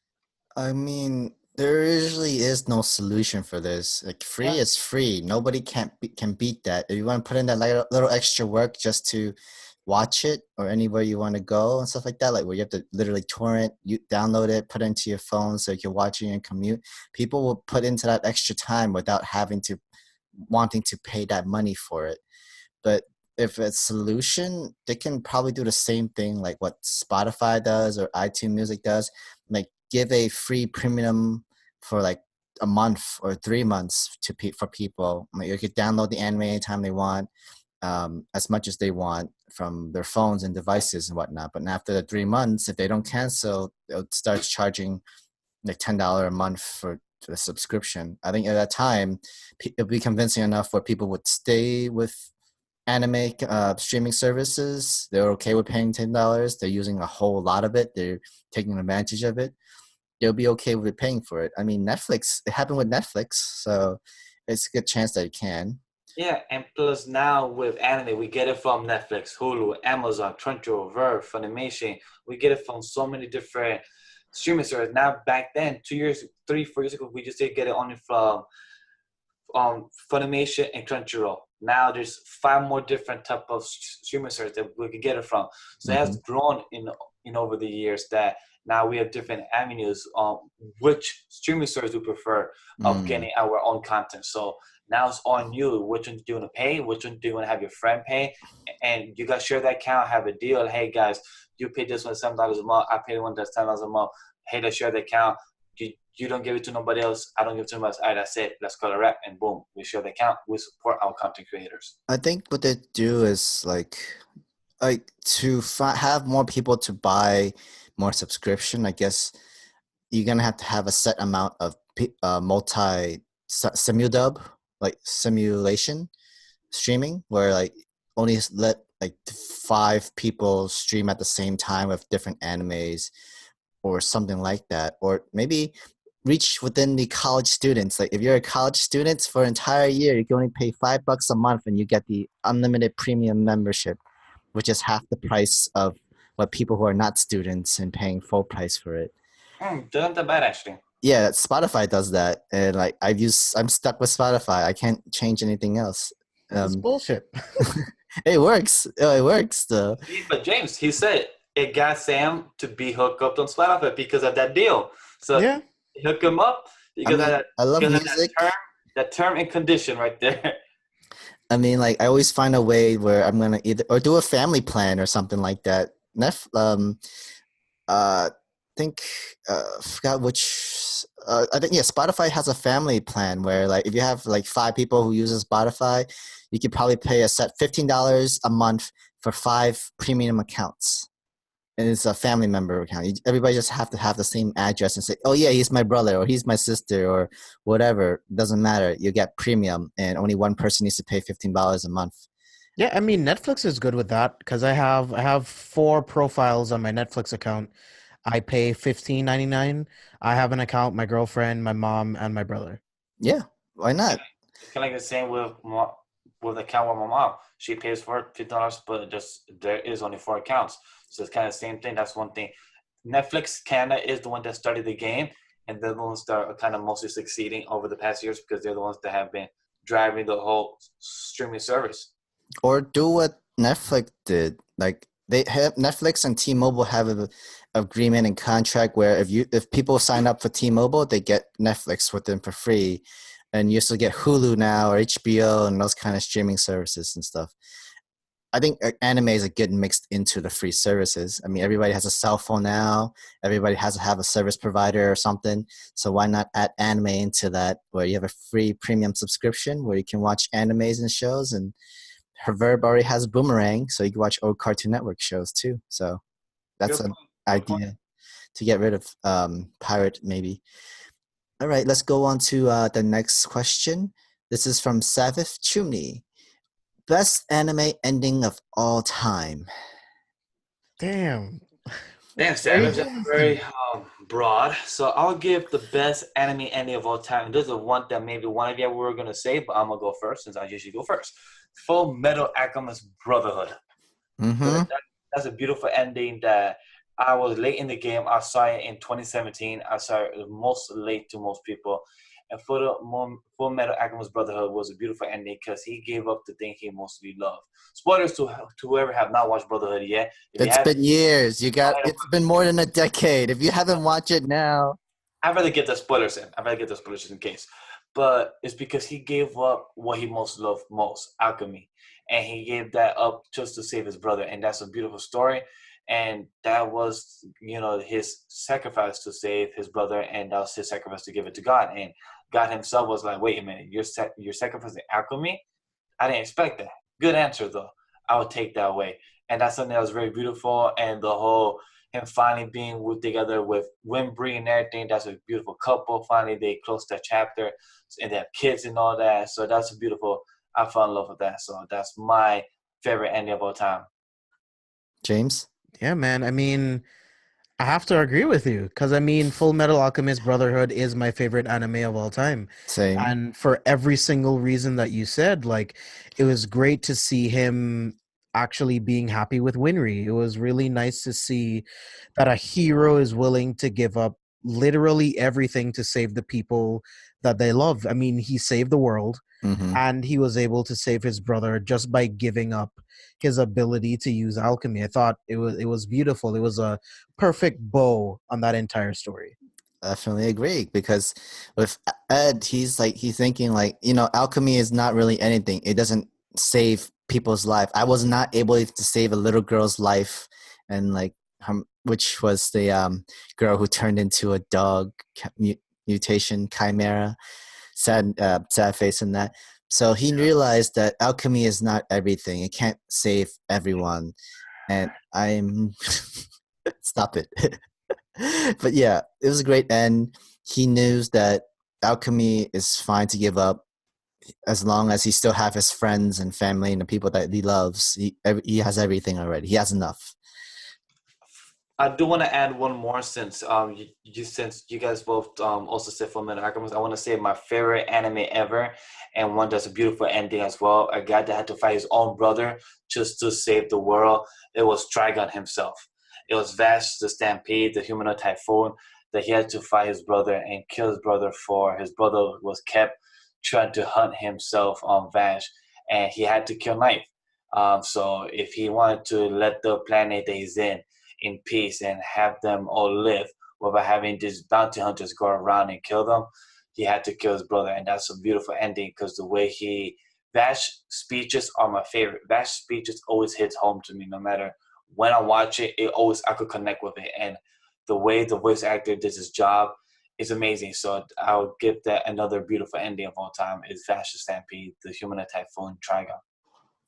I mean, there usually is no solution for this. Like free Yeah. is free. Nobody can beat that. If you want to put in that little extra work just to watch it or anywhere you want to go and stuff like that, like where you have to literally torrent, you download it, put it into your phone so you can watch it and commute. People will put into that extra time without wanting to pay that money for it. But if it's solution, they can probably do the same thing like what Spotify does or iTunes Music does. Like give a free premium for like a month or 3 months for people. Like you could download the anime anytime they want, as much as they want from their phones and devices and whatnot. But after the 3 months, if they don't cancel, they'll start charging like $10 a month for the subscription. I think at that time, it'll be convincing enough where people would stay with anime streaming services. They're okay with paying $10. They're using a whole lot of it. They're taking advantage of it. They'll be okay with paying for it. I mean, Netflix. It happened with Netflix, so it's a good chance that it can. Yeah, and plus now with anime, we get it from Netflix, Hulu, Amazon, Crunchyroll, Verve, Funimation. We get it from so many different streaming services. Now, back then, 2 years, 3, 4 years ago, we just did get it only from Funimation and Crunchyroll. Now there's 5 more different type of streaming services that we can get it from. So it has Mm-hmm. grown in over the years that now we have different avenues on which streaming service we prefer of Mm. getting our own content. So now it's on you. Which one do you want to pay? Which one do you want to have your friend pay? And you guys share that account, have a deal. Hey guys, you pay this one $7 a month. I pay the one that's $10 a month. Hey, let's share the account. You don't give it to nobody else. I don't give it to nobody else. All right, that's it. Let's call it a wrap. And boom, we share the account. We support our content creators. I think what they do is like to have more people to buy more subscription. I guess you're gonna have to have a set amount of simudub, like simulation streaming, where like only let like 5 people stream at the same time with different animes or something like that, or maybe reach within the college students. Like if you're a college student for an entire year, you can only pay $5 a month and you get the unlimited premium membership, which is half the price of what people who are not students and paying full price for it. Doesn't that bad actually. Yeah, Spotify does that, and like I'm stuck with Spotify. I can't change anything else. It's Um, bullshit. it works. It works though. But James, he said it got Sam to be hooked up on Spotify because of that deal. So Yeah. hook him up I because of mean, that, I love because of music. that term and condition right there. I mean, like I always find a way where I'm gonna either or do a family plan or something like that. Think forgot which. I think yeah, Spotify has a family plan where like if you have like 5 people who uses Spotify, you could probably pay a set $15 a month for 5 premium accounts. and it's a family member account. Everybody just have to have the same address and say, "Oh yeah, he's my brother," or "He's my sister," or whatever. Doesn't matter. You get premium, and only one person needs to pay $15 a month. Yeah, I mean Netflix is good with that because I have 4 profiles on my Netflix account. I pay $15.99. I have an account, my girlfriend, my mom, and my brother. Yeah, why not? It's kind of like the same with the account with my mom. She pays for it $50, but just there is only 4 accounts, so it's kind of the same thing. That's one thing. Netflix Canada is the one that started the game, and they're the ones that are kind of mostly succeeding over the past years because they're the ones that have been driving the whole streaming service. Or do what Netflix did. Like they have Netflix and T-Mobile have an agreement and contract where if people sign up for T-Mobile, they get Netflix with them for free, and you also get Hulu now or HBO and those kind of streaming services and stuff. I think anime is a good mixed into the free services. I mean, everybody has a cell phone now. Everybody has to have a service provider or something. So why not add anime into that, where you have a free premium subscription where you can watch animes and shows, and her verb already has Boomerang, so you can watch old Cartoon Network shows too. So that's Good an point. Good point. idea to get rid of pirate maybe. All right, let's go on to the next question. This is from Savith Chumni. Best anime ending of all time. Damn. Damn, Very Savage, that's easy. very broad. So I'll give the best anime ending of all time. There's a one that maybe one of you were gonna say, but I'm gonna go first since I usually go first. Full Metal Alchemist Brotherhood. Mm-hmm. That's a beautiful ending that I was late in the game. I saw it in 2017. I saw it most late to most people. And Full Metal Alchemist Brotherhood was a beautiful ending because he gave up the thing he mostly loved. Spoilers to whoever have not watched Brotherhood yet. If you It's haven't, been years. It's been more than a decade. If you haven't watched it now, I'd rather get the spoilers in. I'd rather get the spoilers in case. But it's because he gave up what he most loved most, alchemy. And he gave that up just to save his brother. And that's a beautiful story. And that was, his sacrifice to save his brother. And that was his sacrifice to give it to God. And God himself was like, wait a minute, you're sacrificing alchemy? I didn't expect that. Good answer, though. I would take that way. And that's something that was very beautiful. And the whole him finally being together with Winbury and everything. That's a beautiful couple. Finally, they closed that chapter and they have kids and all that. So that's a beautiful. I fell in love with that. So that's my favorite ending of all time. James. Yeah, man. I mean, I have to agree with you because I mean, Full Metal Alchemist Brotherhood is my favorite anime of all time. Same. And for every single reason that you said, like, it was great to see him actually being happy with Winry. It was really nice to see that a hero is willing to give up literally everything to save the people that they love. I mean, he saved the world Mm-hmm. and he was able to save his brother just by giving up his ability to use alchemy. I thought it was beautiful. It was a perfect bow on that entire story. Definitely agree, because with Ed, he's thinking like, alchemy is not really anything. It doesn't save people's life. I was not able to save a little girl's life, and like which was the girl who turned into a dog mutation chimera. Sad face in that. So he realized that alchemy is not everything. It can't save everyone, and I'm stop it. But yeah, it was a great end. He knew that alchemy is fine to give up as long as he still have his friends and family and the people that he loves. He has everything already. He has enough. I do want to add one more since since you guys both also said Fullmetal Alchemist. I want to say my favorite anime ever, and one that's a beautiful ending as well. A guy that had to fight his own brother just to save the world. It was Trigon himself. It was Vash the Stampede, the humanoid typhoon, that he had to fight his brother and kill his brother for. His brother was kept trying to hunt himself on Vash, and he had to kill Knife. So if he wanted to let the planet that he's in peace and have them all live without having these bounty hunters go around and kill them, he had to kill his brother. And that's a beautiful ending because the way Vash speeches are my favorite. Vash speeches always hits home to me no matter when I watch it. I could connect with it. And the way the voice actor did his job is amazing. So I would give that another beautiful ending of all time is Vash the Stampede, the Human Typhoon Trigon.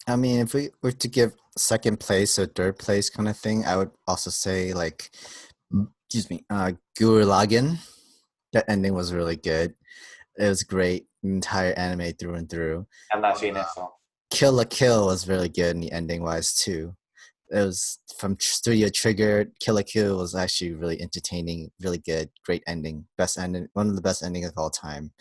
I mean, if we were to give second place or third place kind of thing, I would also say like, excuse me, Gurren Lagann. That ending was really good. It was great, entire anime through and through. I'm not seeing it, so. Kill la Kill was really good in the ending wise too. It was from Studio Trigger. Kill la Kill was actually really entertaining, really good, great ending, best ending, one of the best endings of all time.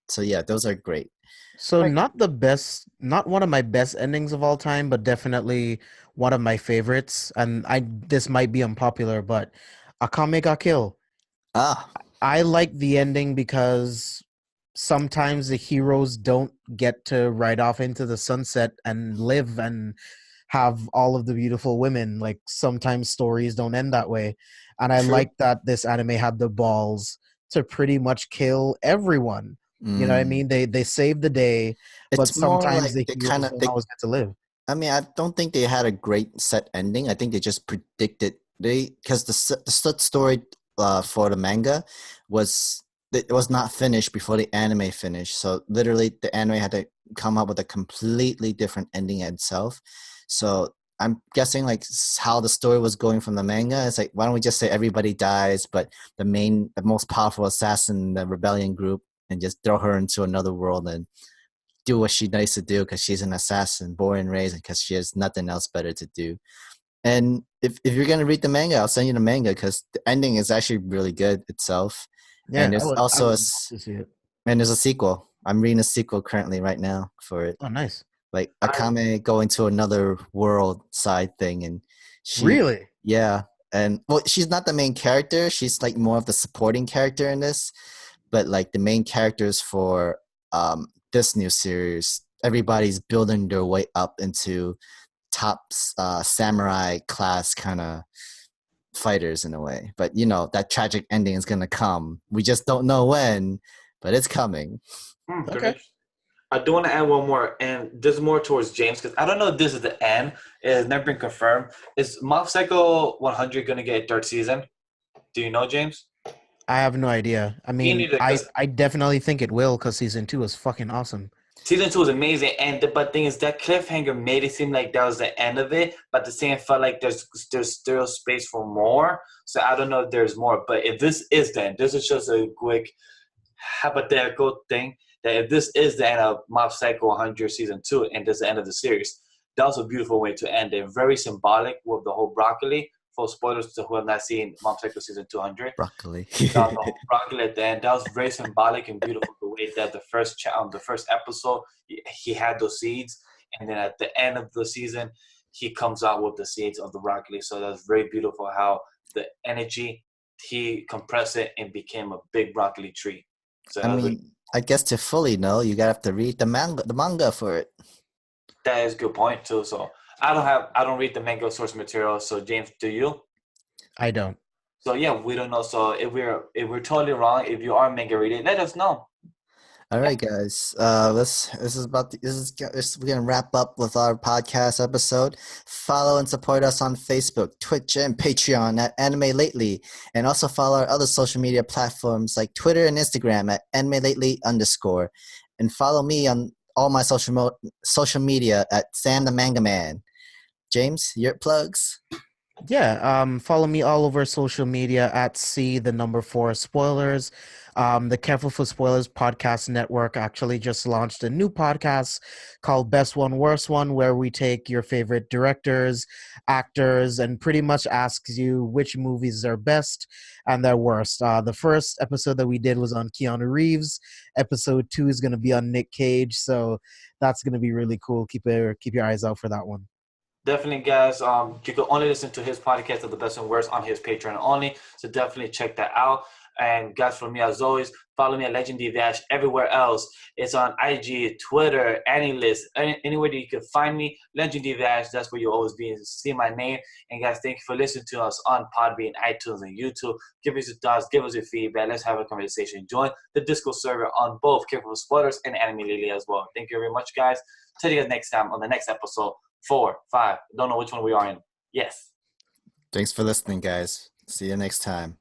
So yeah, those are great. So Right. not the best, not one of my best endings of all time, but definitely one of my favorites. And this might be unpopular, but Akame ga Kill. Ah, I like the ending because sometimes the heroes don't get to ride off into the sunset and live and have all of the beautiful women. Like sometimes stories don't end that way. And I true. like that this anime had the balls to pretty much kill everyone. You know what I Mm. mean? They save the day, but It's more sometimes like the they kind heroes of don't they always get to live. I mean, I don't think they had a great set ending. I think they just predicted because the set story for the manga was it was not finished before the anime finished. So literally, the anime had to come up with a completely different ending itself. So I'm guessing like how the story was going from the manga. It's like why don't we just say everybody dies, but the most powerful assassin in the rebellion group, and just throw her into another world and do what she likes to do because she's an assassin, born and raised, and because she has nothing else better to do. And if you're gonna read the manga, I'll send you the manga because the ending is actually really good itself. And Yeah, there's I also would love to see it. and there's a sequel. I'm reading a sequel currently right now for it. Oh, nice. Like I Akame going to another world side thing, and she, Really? yeah, and well, she's not the main character. She's like more of the supporting character in this, but like the main characters for this new series, everybody's building their way up into top samurai class kind of fighters in a way. But you know that tragic ending is gonna come. We just don't know when, but it's coming. Okay. finished. I do want to add one more, and this is more towards James because I don't know if this is the end. It has never been confirmed. Is Mob Psycho 100 going to get a third season? Do you know, James? I have no idea. I Me mean, neither, I because I definitely think it will because season 2 is fucking awesome. season 2 was amazing. But thing is, that cliffhanger made it seem like that was the end of it. But at the same, felt like there's still space for more. So I don't know if there's more. But if this is the end, this is just a quick hypothetical thing that if this is the end of Mob Psycho 100 season 2 and this is the end of the series, that was a beautiful way to end it. Very symbolic with the whole broccoli. For spoilers to who have not seen Mob Psycho season 200, Broccoli. the whole broccoli at the end, that was very symbolic and beautiful. The way that the first episode, he had those seeds, and then at the end of the season, he comes out with the seeds of the broccoli. So that's very beautiful how the energy he compressed it and became a big broccoli tree. So I mean, I guess to fully know, you gotta have to read the manga for it. that is a good point too. So I don't read the manga source material. So James, do you? I don't. So yeah, we don't know. So if we're totally wrong, if you are a manga reader, let us know. All Yeah, right, guys. We're gonna wrap up with our podcast episode. Follow and support us on Facebook, Twitch, and Patreon at Anime Lately, and also follow our other social media platforms like Twitter and Instagram at Anime Lately _, and follow me on all my social media at Sam the Manga Man. James, your plugs. Yeah, follow me all over social media at C the number 4 spoilers. The Careful for Spoilers podcast network actually just launched a new podcast called Best One Worst One, where we take your favorite directors, actors, and pretty much asks you which movies are best and their worst. The first episode that we did was on Keanu Reeves. Episode 2 is going to be on Nick Cage, so that's going to be really cool. Keep your eyes out for that one. definitely, guys. You can only listen to his podcast of the best and worst on his Patreon only. So definitely check that out. And guys, for me as always, follow me at Legend Dash everywhere else. It's on IG, Twitter, AnyList, anywhere that you can find me. Legend Dash. That's where you'll always be and see my name. And guys, thank you for listening to us on Podbean, iTunes, and YouTube. Give us your thoughts, give us your feedback. Let's have a conversation. Join the Discord server on both Careful Spoilers and Anime Lily as well. Thank you very much, guys. Tell you guys next time on the next episode. 4, 5. Don't know which one we are in. Yes. Thanks for listening, guys. See you next time.